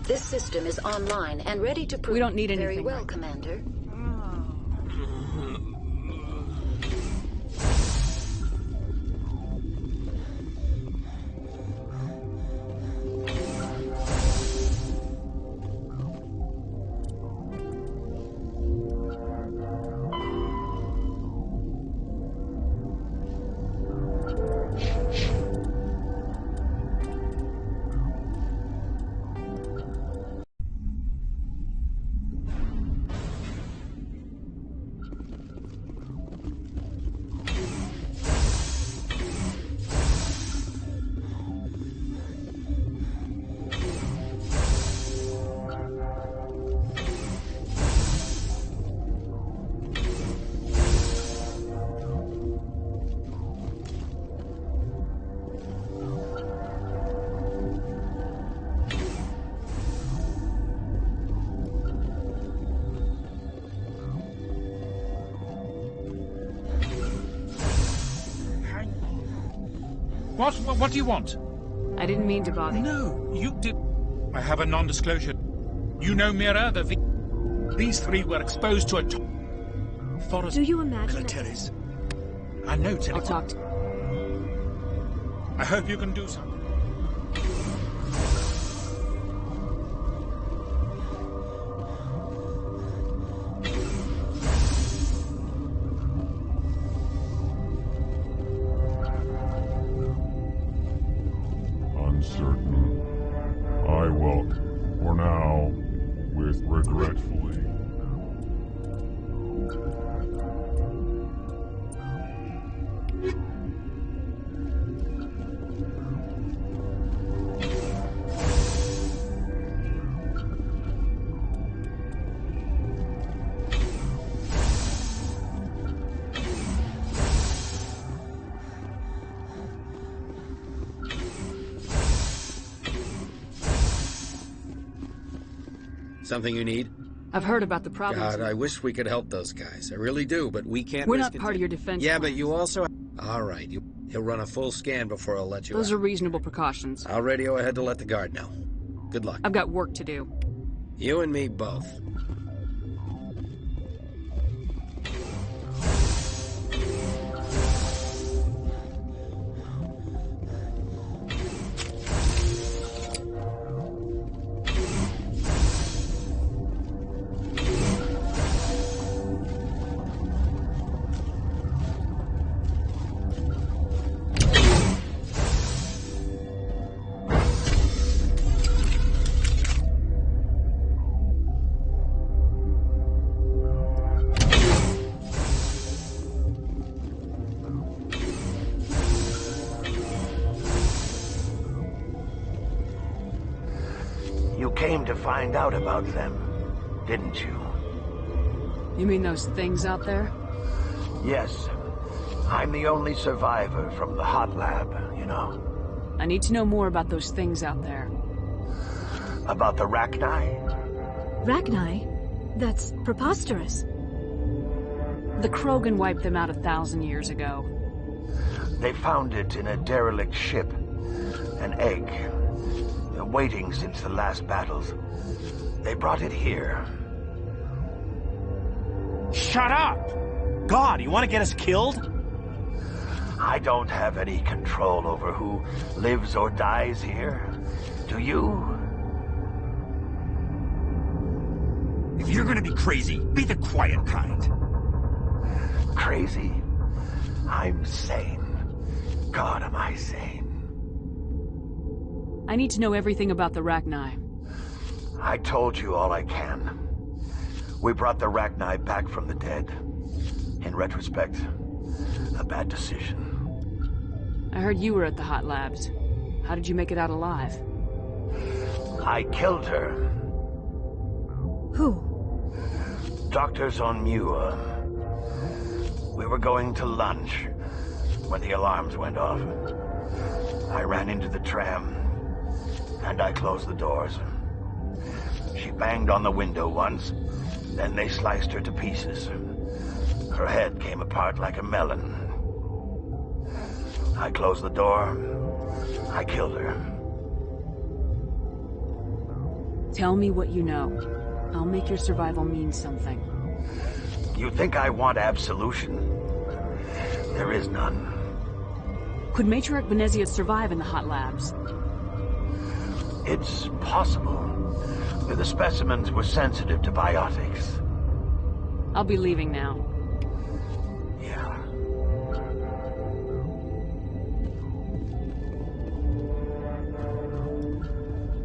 This system is online and ready to prove. We don't need anything. Very well, Commander. What do you want? I didn't mean to bother you. No, you did. I have a non-disclosure. You know, Mira, these three were exposed to a forest Do you imagine militaries. I know, Tilly. I'll talk to I hope you can do something. Uncertain. Something you need? I've heard about the problems. God, I wish we could help those guys. I really do, but we can't. We're not part of your defense. Yeah, but you also. All right, he'll run a full scan before I'll let you. Those are reasonable precautions. I'll radio ahead to let the guard know. Good luck. I've got work to do. You and me both. Came to find out about them, didn't you? You mean those things out there? Yes. I'm the only survivor from the hot lab, you know. I need to know more about those things out there. About the Rachni? Rachni? That's preposterous. The Krogan wiped them out 1,000 years ago. They found it in a derelict ship. An egg. Waiting since the last battles. They brought it here. Shut up! God, you want to get us killed? I don't have any control over who lives or dies here. Do you? If you're gonna be crazy, be the quiet kind. Crazy? I'm sane. God, am I sane. I need to know everything about the Rachni. I told you all I can. We brought the Rachni back from the dead. In retrospect, a bad decision. I heard you were at the hot labs. How did you make it out alive? I killed her. Who? Doctors on Muir. We were going to lunch when the alarms went off. I ran into the tram. And I closed the doors. She banged on the window once, then they sliced her to pieces. Her head came apart like a melon. I closed the door. I killed her. Tell me what you know. I'll make your survival mean something. You think I want absolution? There is none. Could Matriarch Benezia survive in the hot labs? It's possible. The specimens were sensitive to biotics. I'll be leaving now. Yeah.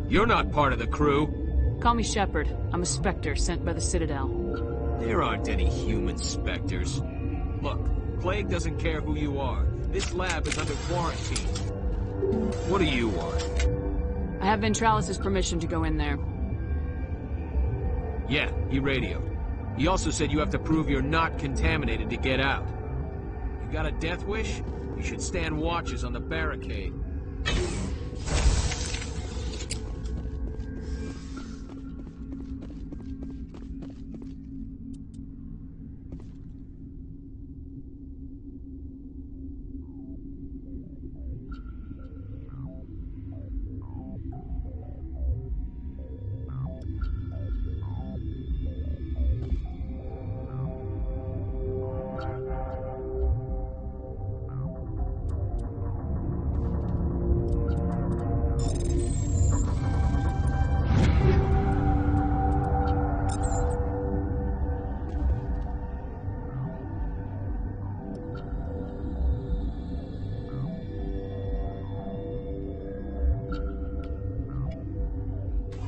You're not part of the crew. Call me Shepard. I'm a Spectre sent by the Citadel. There aren't any human Spectres. Look, Plague doesn't care who you are. This lab is under quarantine. What do you want? I have Ventralis' permission to go in there. Yeah, he radioed. He also said you have to prove you're not contaminated to get out. You got a death wish? You should stand watches on the barricade.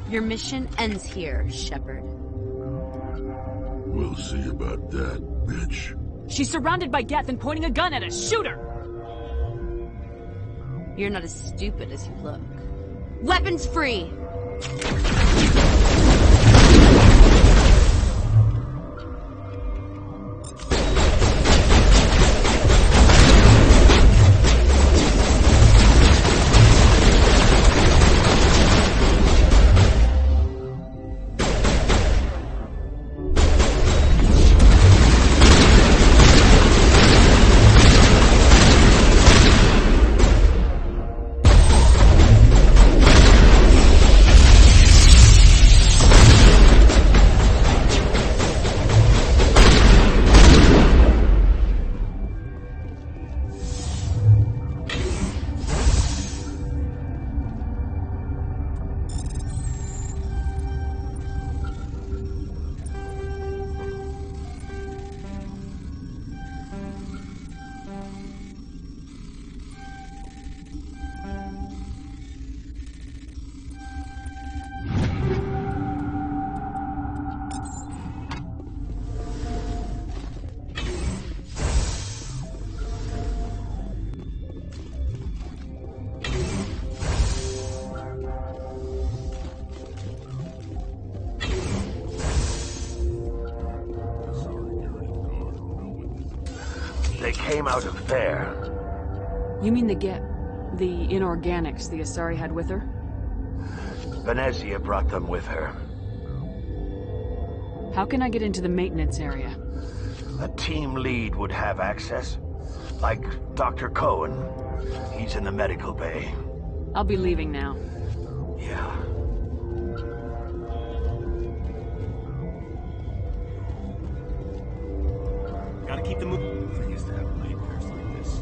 Your mission ends here, Shepard. We'll see about that, bitch. She's surrounded by death and pointing a gun at us. Shoot her! You're not as stupid as you look. Weapons free! They came out of there. You mean the inorganics the Asari had with her? Venezia brought them with her. How can I get into the maintenance area? A team lead would have access. Like Dr. Cohen. He's in the medical bay. I'll be leaving now. Yeah. Gotta keep the move. I used to have nightmares like this.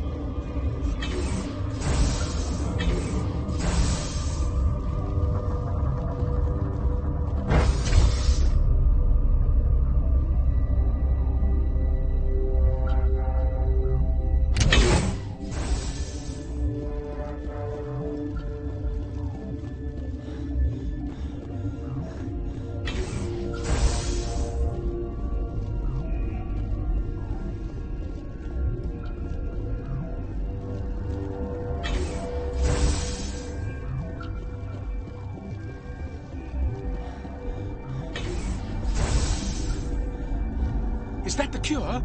Is that the cure?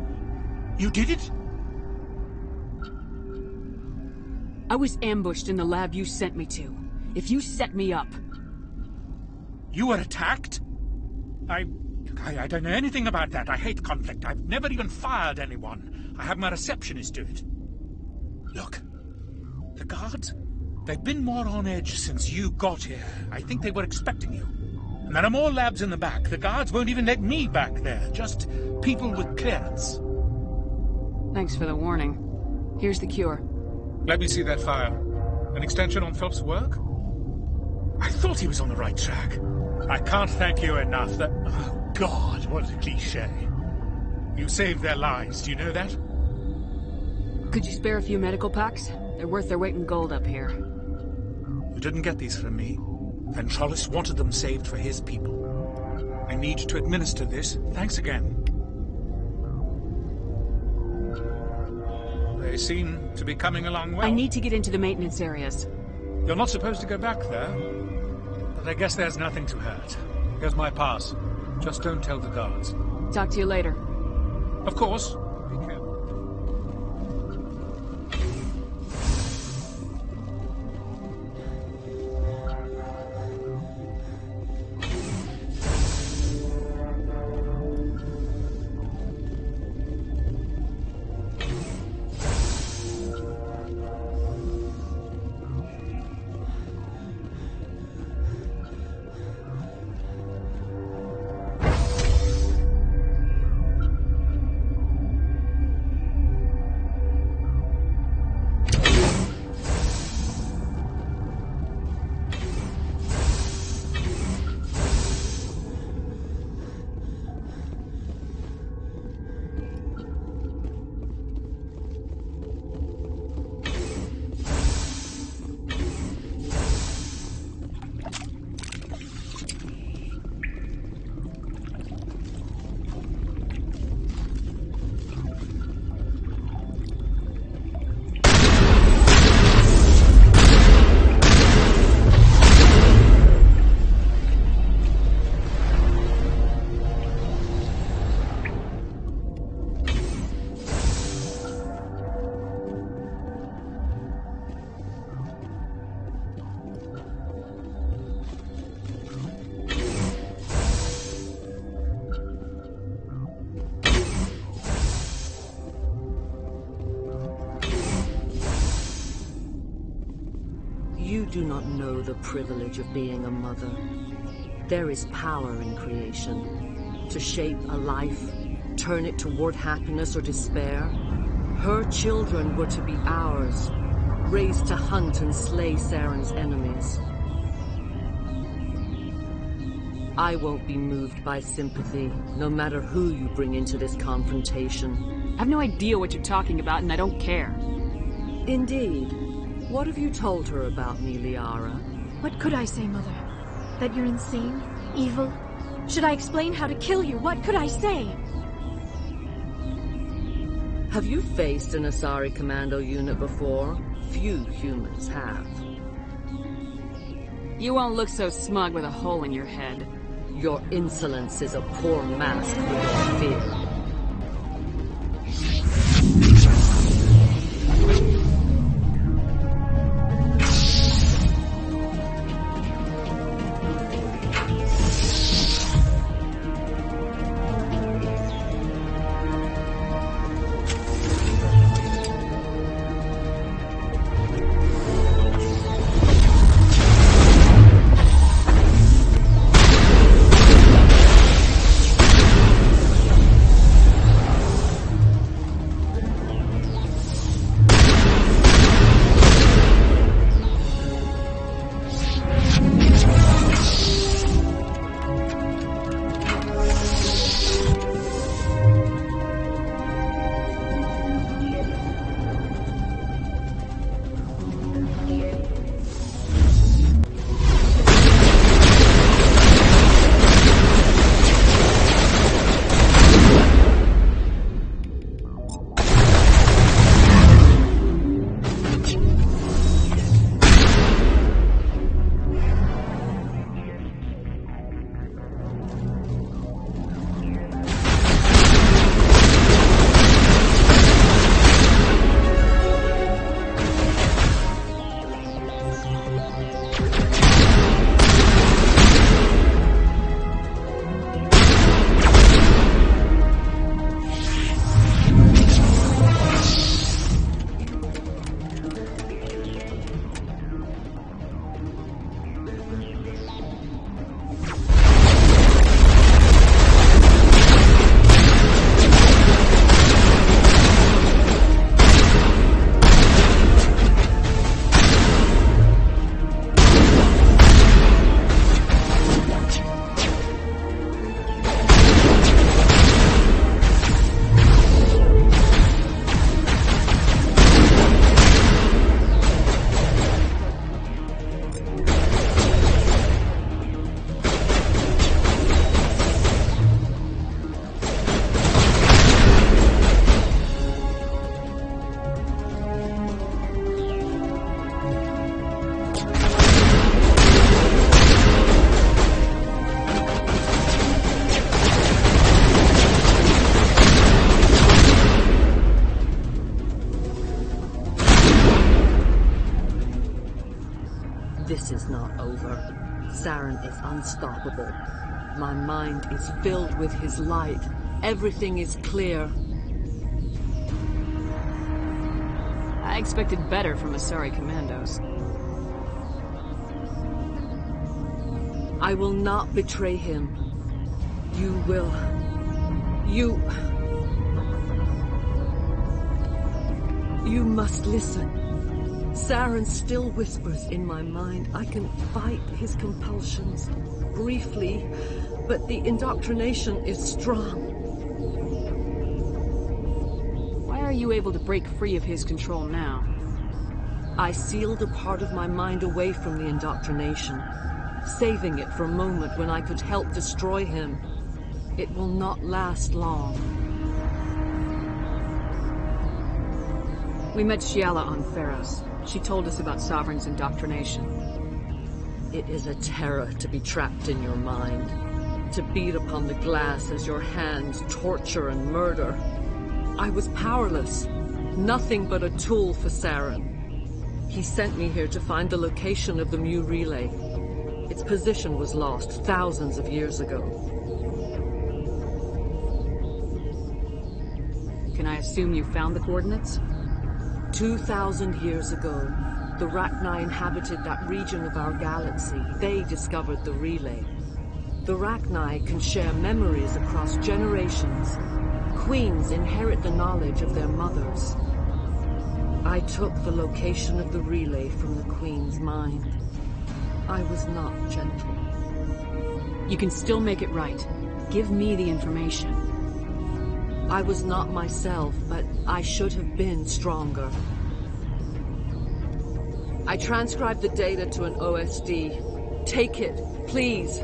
You did it? I was ambushed in the lab you sent me to. If you set me up... You were attacked? I don't know anything about that. I hate conflict. I've never even fired anyone. I have my receptionist do it. Look, the guards, they've been more on edge since you got here. I think they were expecting you. And there are more labs in the back. The guards won't even let me back there. Just people with clearance. Thanks for the warning. Here's the cure. Let me see that file. An extension on Phelps' work? I thought he was on the right track. I can't thank you enough. Oh, God, what a cliché. You saved their lives, do you know that? Could you spare a few medical packs? They're worth their weight in gold up here. You didn't get these from me. Ventralis wanted them saved for his people. I need to administer this. Thanks again. They seem to be coming along well. I need to get into the maintenance areas. You're not supposed to go back there, but I guess there's nothing to hurt. Here's my pass. Just don't tell the guards. Talk to you later. Of course. Be careful. do not know the privilege of being a mother. There is power in creation. To shape a life, turn it toward happiness or despair. Her children were to be ours, raised to hunt and slay Saren's enemies. I won't be moved by sympathy, no matter who you bring into this confrontation. I have no idea what you're talking about, and I don't care. Indeed. What have you told her about me, Liara? What could I say, Mother? That you're insane? Evil? Should I explain how to kill you? What could I say? Have you faced an Asari commando unit before? Few humans have. You won't look so smug with a hole in your head. Your insolence is a poor mask for your fear. This is not over. Saren is unstoppable. My mind is filled with his light. Everything is clear. I expected better from Asari commandos. I will not betray him. You will. You must listen. Saren still whispers in my mind. I can fight his compulsions briefly, but the indoctrination is strong. Why are you able to break free of his control now? I sealed a part of my mind away from the indoctrination, saving it for a moment when I could help destroy him. It will not last long. We met Shiala on Pharos. She told us about Sovereign's indoctrination. It is a terror to be trapped in your mind, to beat upon the glass as your hands torture and murder. I was powerless, nothing but a tool for Saren. He sent me here to find the location of the Mu relay. Its position was lost thousands of years ago. Can I assume you found the coordinates? 2,000 years ago, The Rachni inhabited that region of our galaxy. They discovered the relay. The Rachni can share memories across generations. Queens inherit the knowledge of their mothers. I took the location of the relay from the Queen's mind. I was not gentle. You can still make it right. Give me the information. I was not myself, but I should have been stronger. I transcribed the data to an OSD. Take it, please.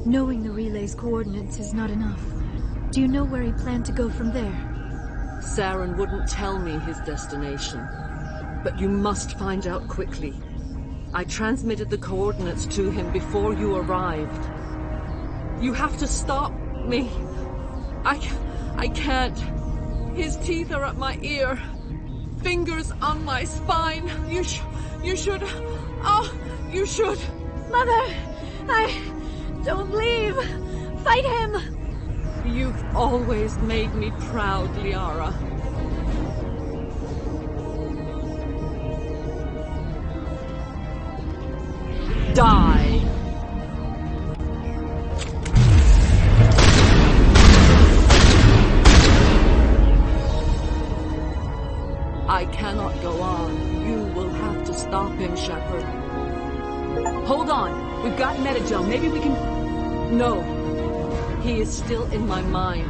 Knowing the relay's coordinates is not enough. Do you know where he planned to go from there? Saren wouldn't tell me his destination. But you must find out quickly. I transmitted the coordinates to him before you arrived. You have to stop me. I can't. His teeth are at my ear. Fingers on my spine. You should. Oh, you should. Mother, don't leave. Fight him. You've always made me proud, Liara. Die. I cannot go on. You will have to stop him, Shepard. Hold on. We've got Metagel. Maybe we can... No. He is still in my mind.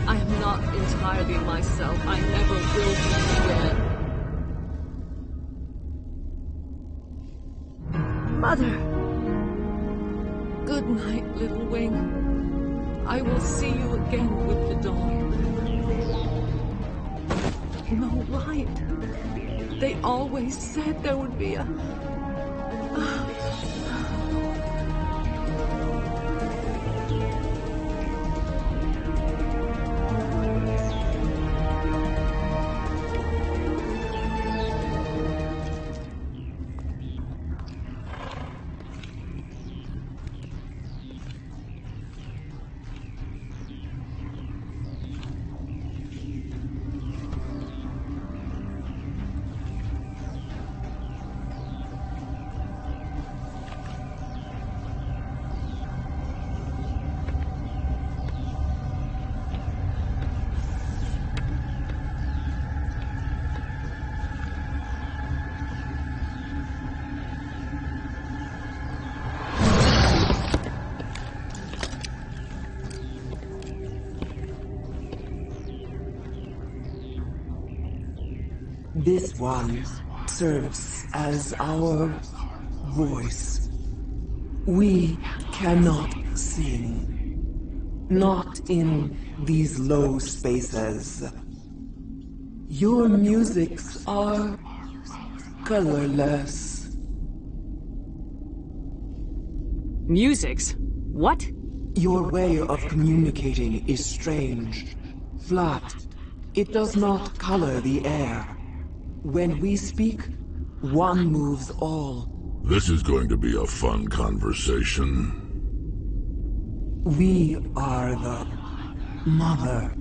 I am not entirely myself. I never will be again. Mother. Good night, little wing. I will see you again with the dawn. No light. They always said there would be a... This one serves as our voice. We cannot sing. Not in these low spaces. Your musics are colorless. Musics? What? Your way of communicating is strange. Flat. It does not color the air. When we speak, one moves all. This is going to be a fun conversation. We are the mother.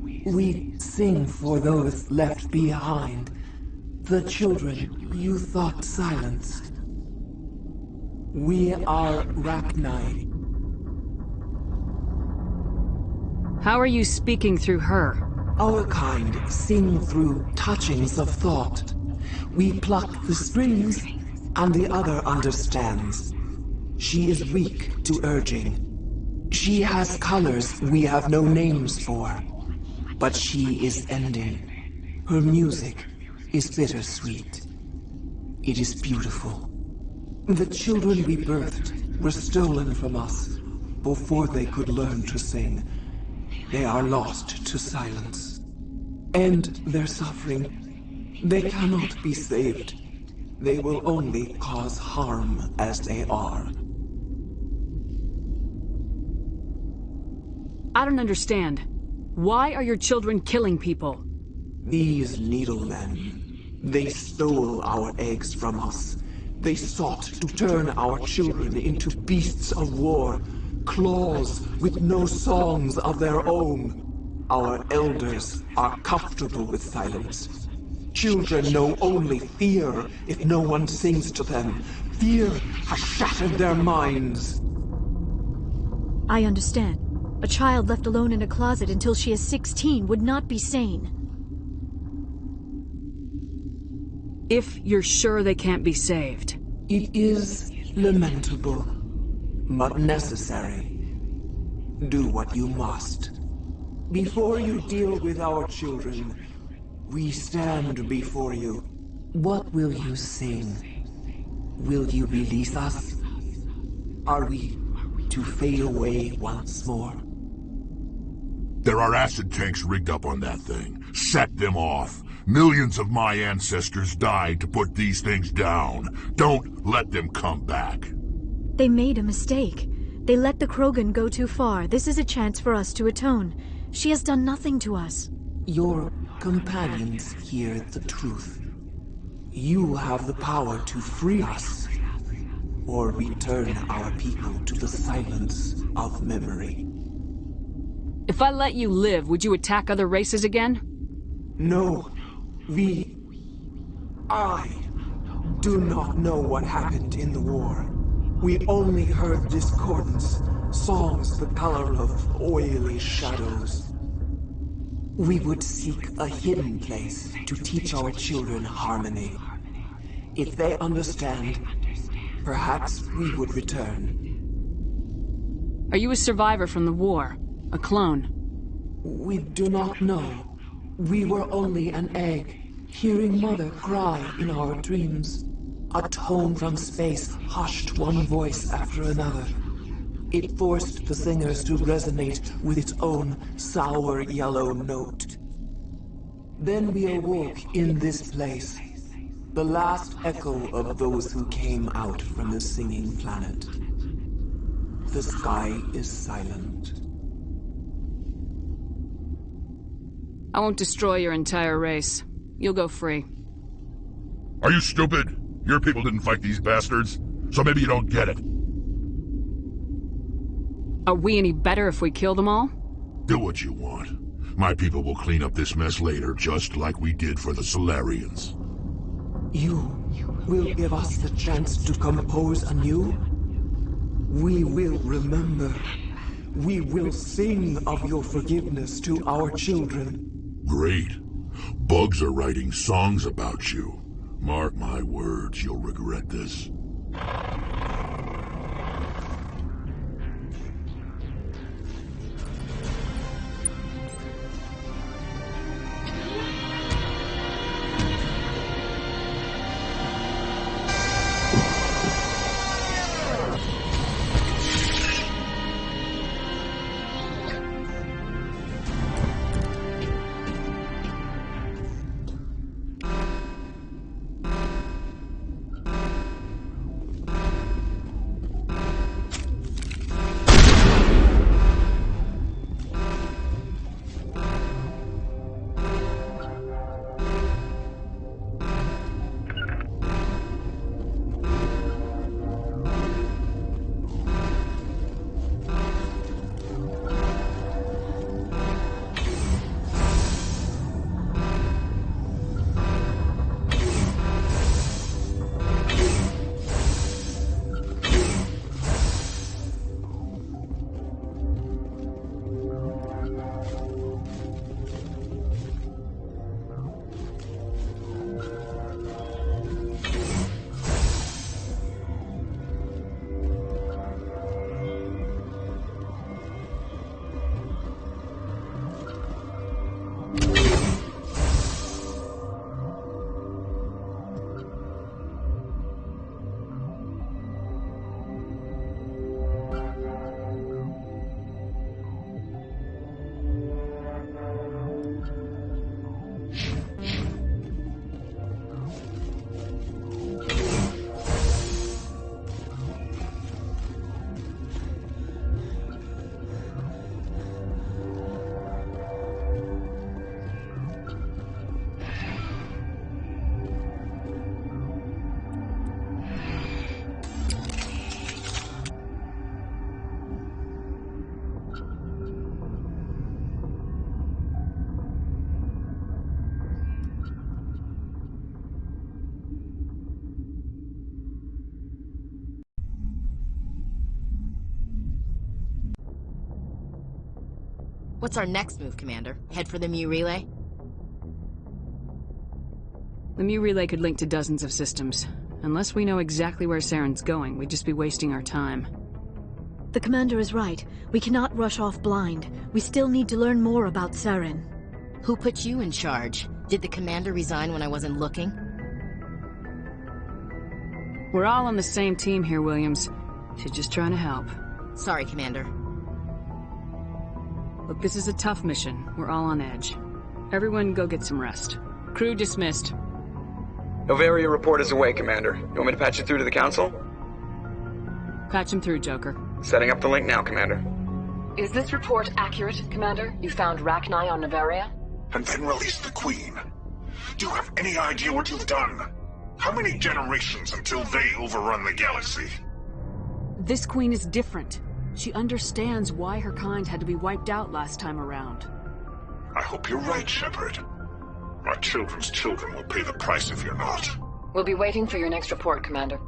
We sing for those left behind. The children you thought silenced. We are Rachni. How are you speaking through her? Our kind sing through touchings of thought. We pluck the strings, and the other understands. She is weak to urging. She has colors we have no names for. But she is ending. Her music is bittersweet. It is beautiful. The children we birthed were stolen from us before they could learn to sing. They are lost to silence. And their suffering, they cannot be saved. They will only cause harm as they are. I don't understand. Why are your children killing people? These needlemen, they stole our eggs from us. They sought to turn our children into beasts of war, claws with no songs of their own. Our elders are comfortable with silence. Children know only fear if no one sings to them. Fear has shattered their minds. I understand. A child left alone in a closet until she is 16 would not be sane. If you're sure they can't be saved. It is lamentable, but necessary. Do what you must. Before you deal with our children, we stand before you. What will you sing? Will you release us? Are we to fade away once more? There are acid tanks rigged up on that thing. Set them off. Millions of my ancestors died to put these things down. Don't let them come back. They made a mistake. They let the Krogan go too far. This is a chance for us to atone. She has done nothing to us. Your companions hear the truth. You have the power to free us, or return our people to the silence of memory. If I let you live, would you attack other races again? No. I do not know what happened in the war. We only heard discordance, songs the color of oily shadows. We would seek a hidden place to teach our children harmony. If they understand, perhaps we would return. Are you a survivor from the war? A clone? We do not know. We were only an egg, hearing Mother cry in our dreams. A tone from space hushed one voice after another. It forced the singers to resonate with its own sour yellow note. Then we awoke in this place, the last echo of those who came out from the singing planet. The sky is silent. I won't destroy your entire race. You'll go free. Are you stupid? Your people didn't fight these bastards, so maybe you don't get it. Are we any better if we kill them all? Do what you want. My people will clean up this mess later, just like we did for the Solarians. You will give us the chance to compose anew? We will remember. We will sing of your forgiveness to our children. Great. Bugs are writing songs about you. Mark my words, you'll regret this. What's our next move, Commander? Head for the Mu Relay? The Mu Relay could link to dozens of systems. Unless we know exactly where Saren's going, we'd just be wasting our time. The Commander is right. We cannot rush off blind. We still need to learn more about Saren. Who put you in charge? Did the Commander resign when I wasn't looking? We're all on the same team here, Williams. She's just trying to help. Sorry, Commander. Look, this is a tough mission. We're all on edge. Everyone go get some rest. Crew dismissed. Novaria report is away, Commander. You want me to patch it through to the Council? Patch him through, Joker. Setting up the link now, Commander. Is this report accurate, Commander? You found Rachni on Novaria? And then release the Queen. Do you have any idea what you've done? How many generations until they overrun the galaxy? This Queen is different. She understands why her kind had to be wiped out last time around. I hope you're right, Shepard. My children's children will pay the price if you're not. We'll be waiting for your next report, Commander.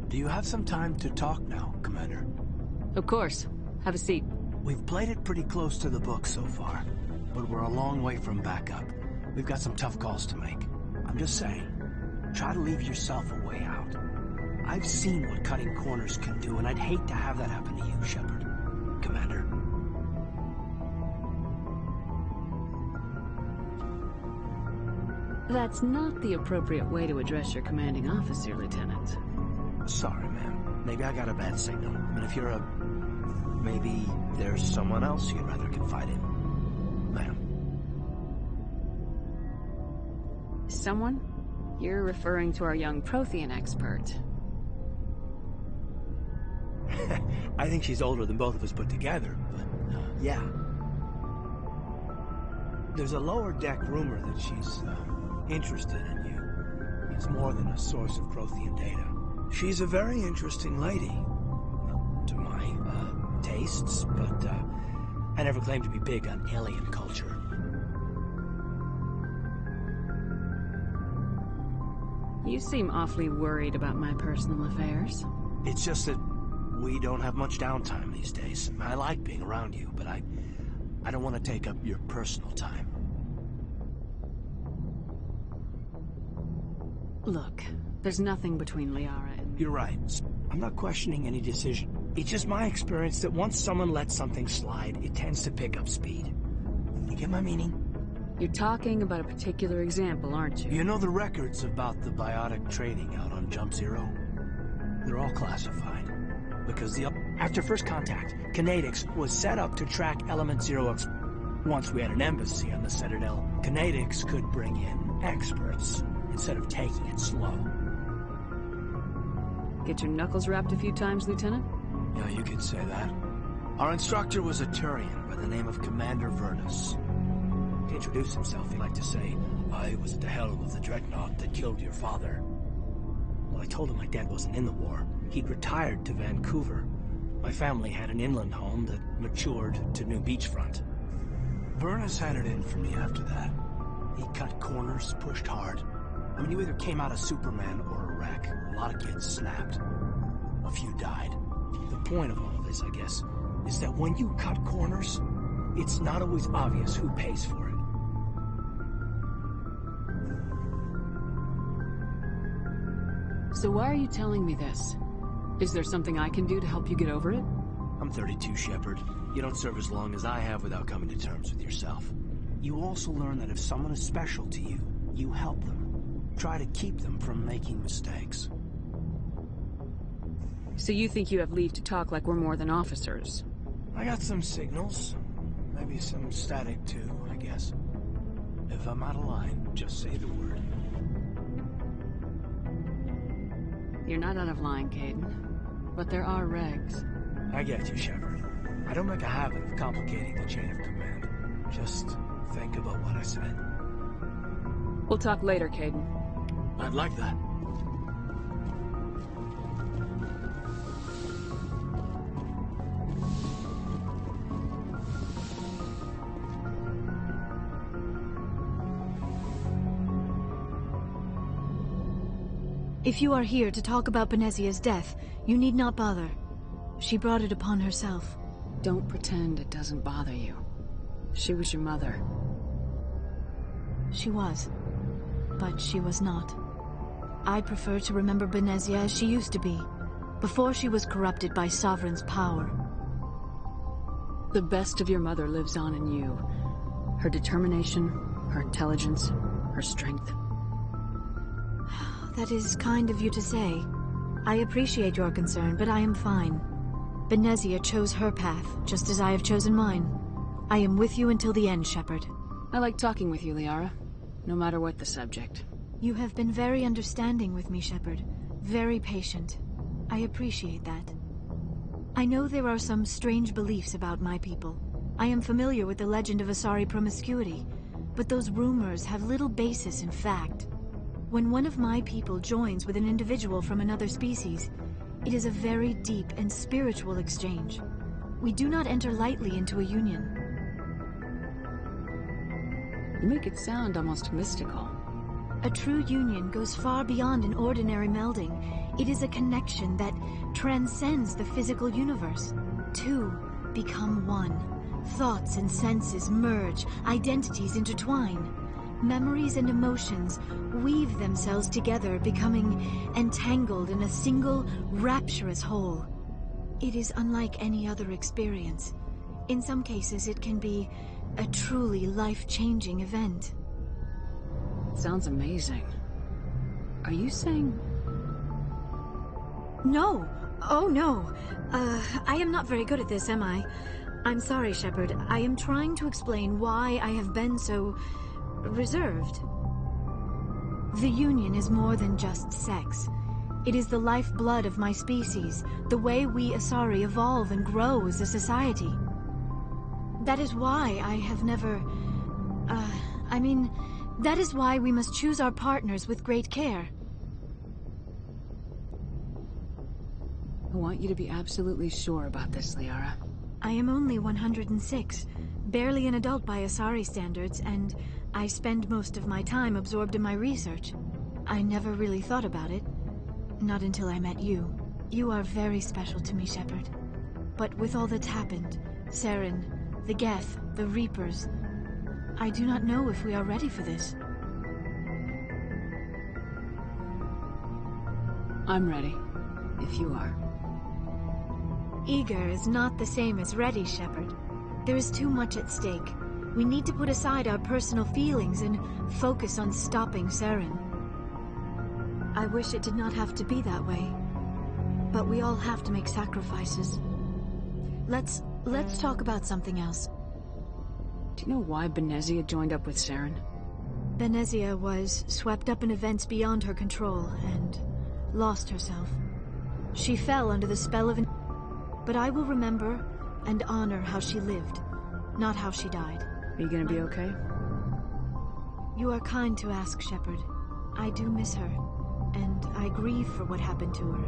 Do you have some time to talk now, Commander? Of course. Have a seat. We've played it pretty close to the book so far, but we're a long way from backup. We've got some tough calls to make. I'm just saying, try to leave yourself a way out. I've seen what cutting corners can do, and I'd hate to have that happen to you, Shepard. Commander. That's not the appropriate way to address your commanding officer, Lieutenant. Sorry, ma'am. Maybe I got a bad signal. But if you're maybe there's someone else you'd rather confide in. Ma'am. Someone? You're referring to our young Prothean expert. I think she's older than both of us put together, but, yeah. There's a lower deck rumor that she's, interested in you. It's more than a source of Prothean data. She's a very interesting lady. Well, to my, tastes, but, I never claimed to be big on alien culture. You seem awfully worried about my personal affairs. It's just that we don't have much downtime these days. I like being around you, but I don't want to take up your personal time. Look, there's nothing between Liara and... You're right. I'm not questioning any decision. It's just my experience that once someone lets something slide, it tends to pick up speed. You get my meaning? You're talking about a particular example, aren't you? You know the records about the biotic trading out on Jump Zero? They're all classified. Because after first contact, Kinetics was set up to track Element Zero. Once we had an embassy on the Citadel, Kinetics could bring in experts instead of taking it slow. Get your knuckles rapped a few times, Lieutenant? Yeah, you could say that. Our instructor was a Turian by the name of Commander Vernus. To introduce himself, he liked to say, I was at the helm of the dreadnought that killed your father. Well, I told him my dad wasn't in the war. He'd retired to Vancouver. My family had an inland home that matured to New Beachfront. Vernus had it in for me after that. He cut corners, pushed hard. I mean, you either came out a Superman or a wreck. A lot of kids snapped. A few died. The point of all of this, I guess, is that when you cut corners, it's not always obvious who pays for it. So why are you telling me this? Is there something I can do to help you get over it? I'm 32, Shepard. You don't serve as long as I have without coming to terms with yourself. You also learn that if someone is special to you, you help them. Try to keep them from making mistakes. So you think you have leave to talk like we're more than officers? I got some signals. Maybe some static too, I guess. If I'm out of line, just say the word. You're not out of line, Kaidan. But there are regs. I get you, Shepard. I don't make a habit of complicating the chain of command. Just think about what I said. We'll talk later, Kaidan. I'd like that. If you are here to talk about Benezia's death, you need not bother. She brought it upon herself. Don't pretend it doesn't bother you. She was your mother. She was. But she was not. I prefer to remember Benezia as she used to be, before she was corrupted by Sovereign's power. The best of your mother lives on in you. Her determination, her intelligence, her strength. That is kind of you to say. I appreciate your concern, but I am fine. Benezia chose her path, just as I have chosen mine. I am with you until the end, Shepard. I like talking with you, Liara. No matter what the subject. You have been very understanding with me, Shepard. Very patient. I appreciate that. I know there are some strange beliefs about my people. I am familiar with the legend of Asari promiscuity, but those rumors have little basis in fact. When one of my people joins with an individual from another species, it is a very deep and spiritual exchange. We do not enter lightly into a union. You make it sound almost mystical. A true union goes far beyond an ordinary melding. It is a connection that transcends the physical universe. Two become one. Thoughts and senses merge, identities intertwine. Memories and emotions weave themselves together, becoming entangled in a single, rapturous whole. It is unlike any other experience. In some cases, it can be a truly life-changing event. Sounds amazing. Are you saying... No! Oh, no! I am not very good at this, am I? I'm sorry, Shepard. I am trying to explain why I have been so... reserved. The Union is more than just sex. It is the lifeblood of my species, the way we Asari evolve and grow as a society. That is why I have never... that is why we must choose our partners with great care. I want you to be absolutely sure about this, Liara. I am only 106, barely an adult by Asari standards, and I spend most of my time absorbed in my research. I never really thought about it. Not until I met you. You are very special to me, Shepard. But with all that's happened, Saren, the Geth, the Reapers, I do not know if we are ready for this. I'm ready, if you are. Eager is not the same as ready, Shepard. There is too much at stake. We need to put aside our personal feelings and focus on stopping Saren. I wish it did not have to be that way. But we all have to make sacrifices. Let's talk about something else. Do you know why Benezia joined up with Saren? Benezia was swept up in events beyond her control and lost herself. She fell under the spell of but I will remember and honor how she lived, not how she died. Are you gonna be okay? You are kind to ask, Shepard. I do miss her, and I grieve for what happened to her.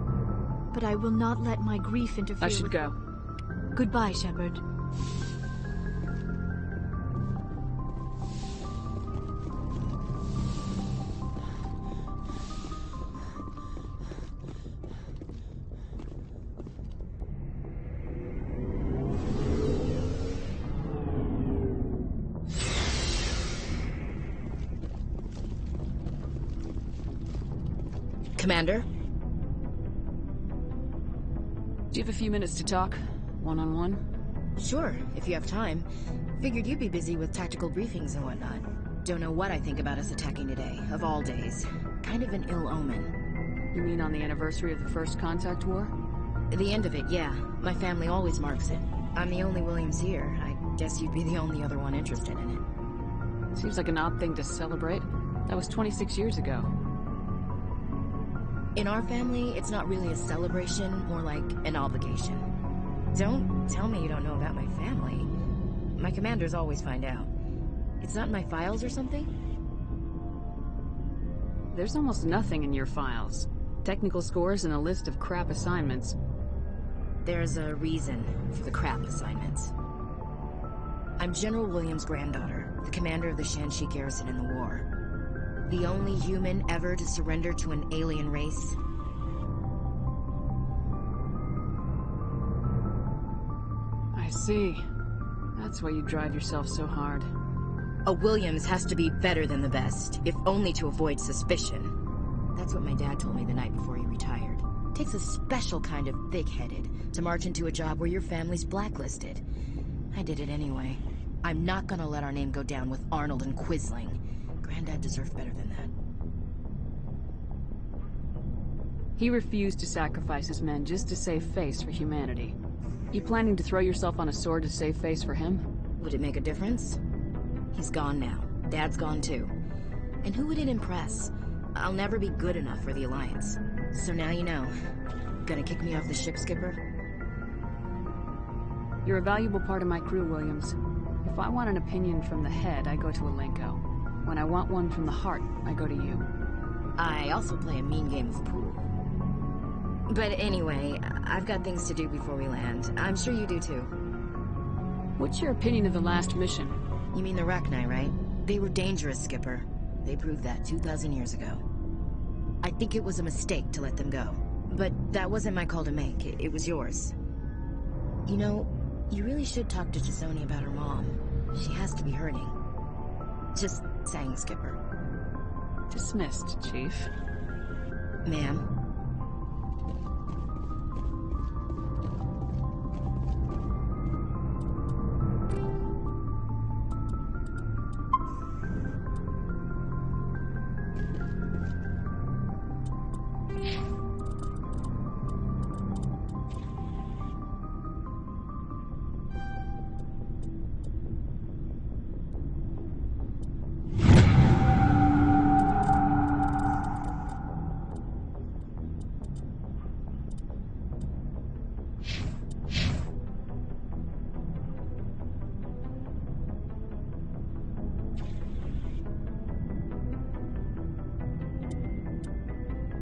But I will not let my grief interfere. I should go. Goodbye, Shepard. Commander? Do you have a few minutes to talk? One-on-one? Sure, if you have time. Figured you'd be busy with tactical briefings and whatnot. Don't know what I think about us attacking today, of all days. Kind of an ill omen. You mean on the anniversary of the First Contact War? The end of it, yeah. My family always marks it. I'm the only Williams here. I guess you'd be the only other one interested in it. Seems like an odd thing to celebrate. That was 26 years ago. In our family, it's not really a celebration, more like an obligation. Don't tell me you don't know about my family. My commanders always find out. It's not in my files or something? There's almost nothing in your files. Technical scores and a list of crap assignments. There's a reason for the crap assignments. I'm General Williams' granddaughter, the commander of the Shanxi garrison in the war. The only human ever to surrender to an alien race. I see. That's why you drive yourself so hard. A Williams has to be better than the best, if only to avoid suspicion. That's what my dad told me the night before he retired. Takes a special kind of thick-headed to march into a job where your family's blacklisted. I did it anyway. I'm not gonna let our name go down with Arnold and Quisling. Granddad deserved better than that. He refused to sacrifice his men just to save face for humanity. You planning to throw yourself on a sword to save face for him? Would it make a difference? He's gone now. Dad's gone too. And who would it impress? I'll never be good enough for the Alliance. So now you know. Gonna kick me off the ship, Skipper? You're a valuable part of my crew, Williams. If I want an opinion from the head, I go to Alenko. When I want one from the heart, I go to you. I also play a mean game of pool. But anyway, I've got things to do before we land. I'm sure you do too. What's your opinion of the last mission? You mean the Rachni, right? They were dangerous, Skipper. They proved that 2,000 years ago. I think it was a mistake to let them go. But that wasn't my call to make. It was yours. You know, you really should talk to Chisoni about her mom. She has to be hurting. Just saying, Skipper. Dismissed, Chief. Ma'am.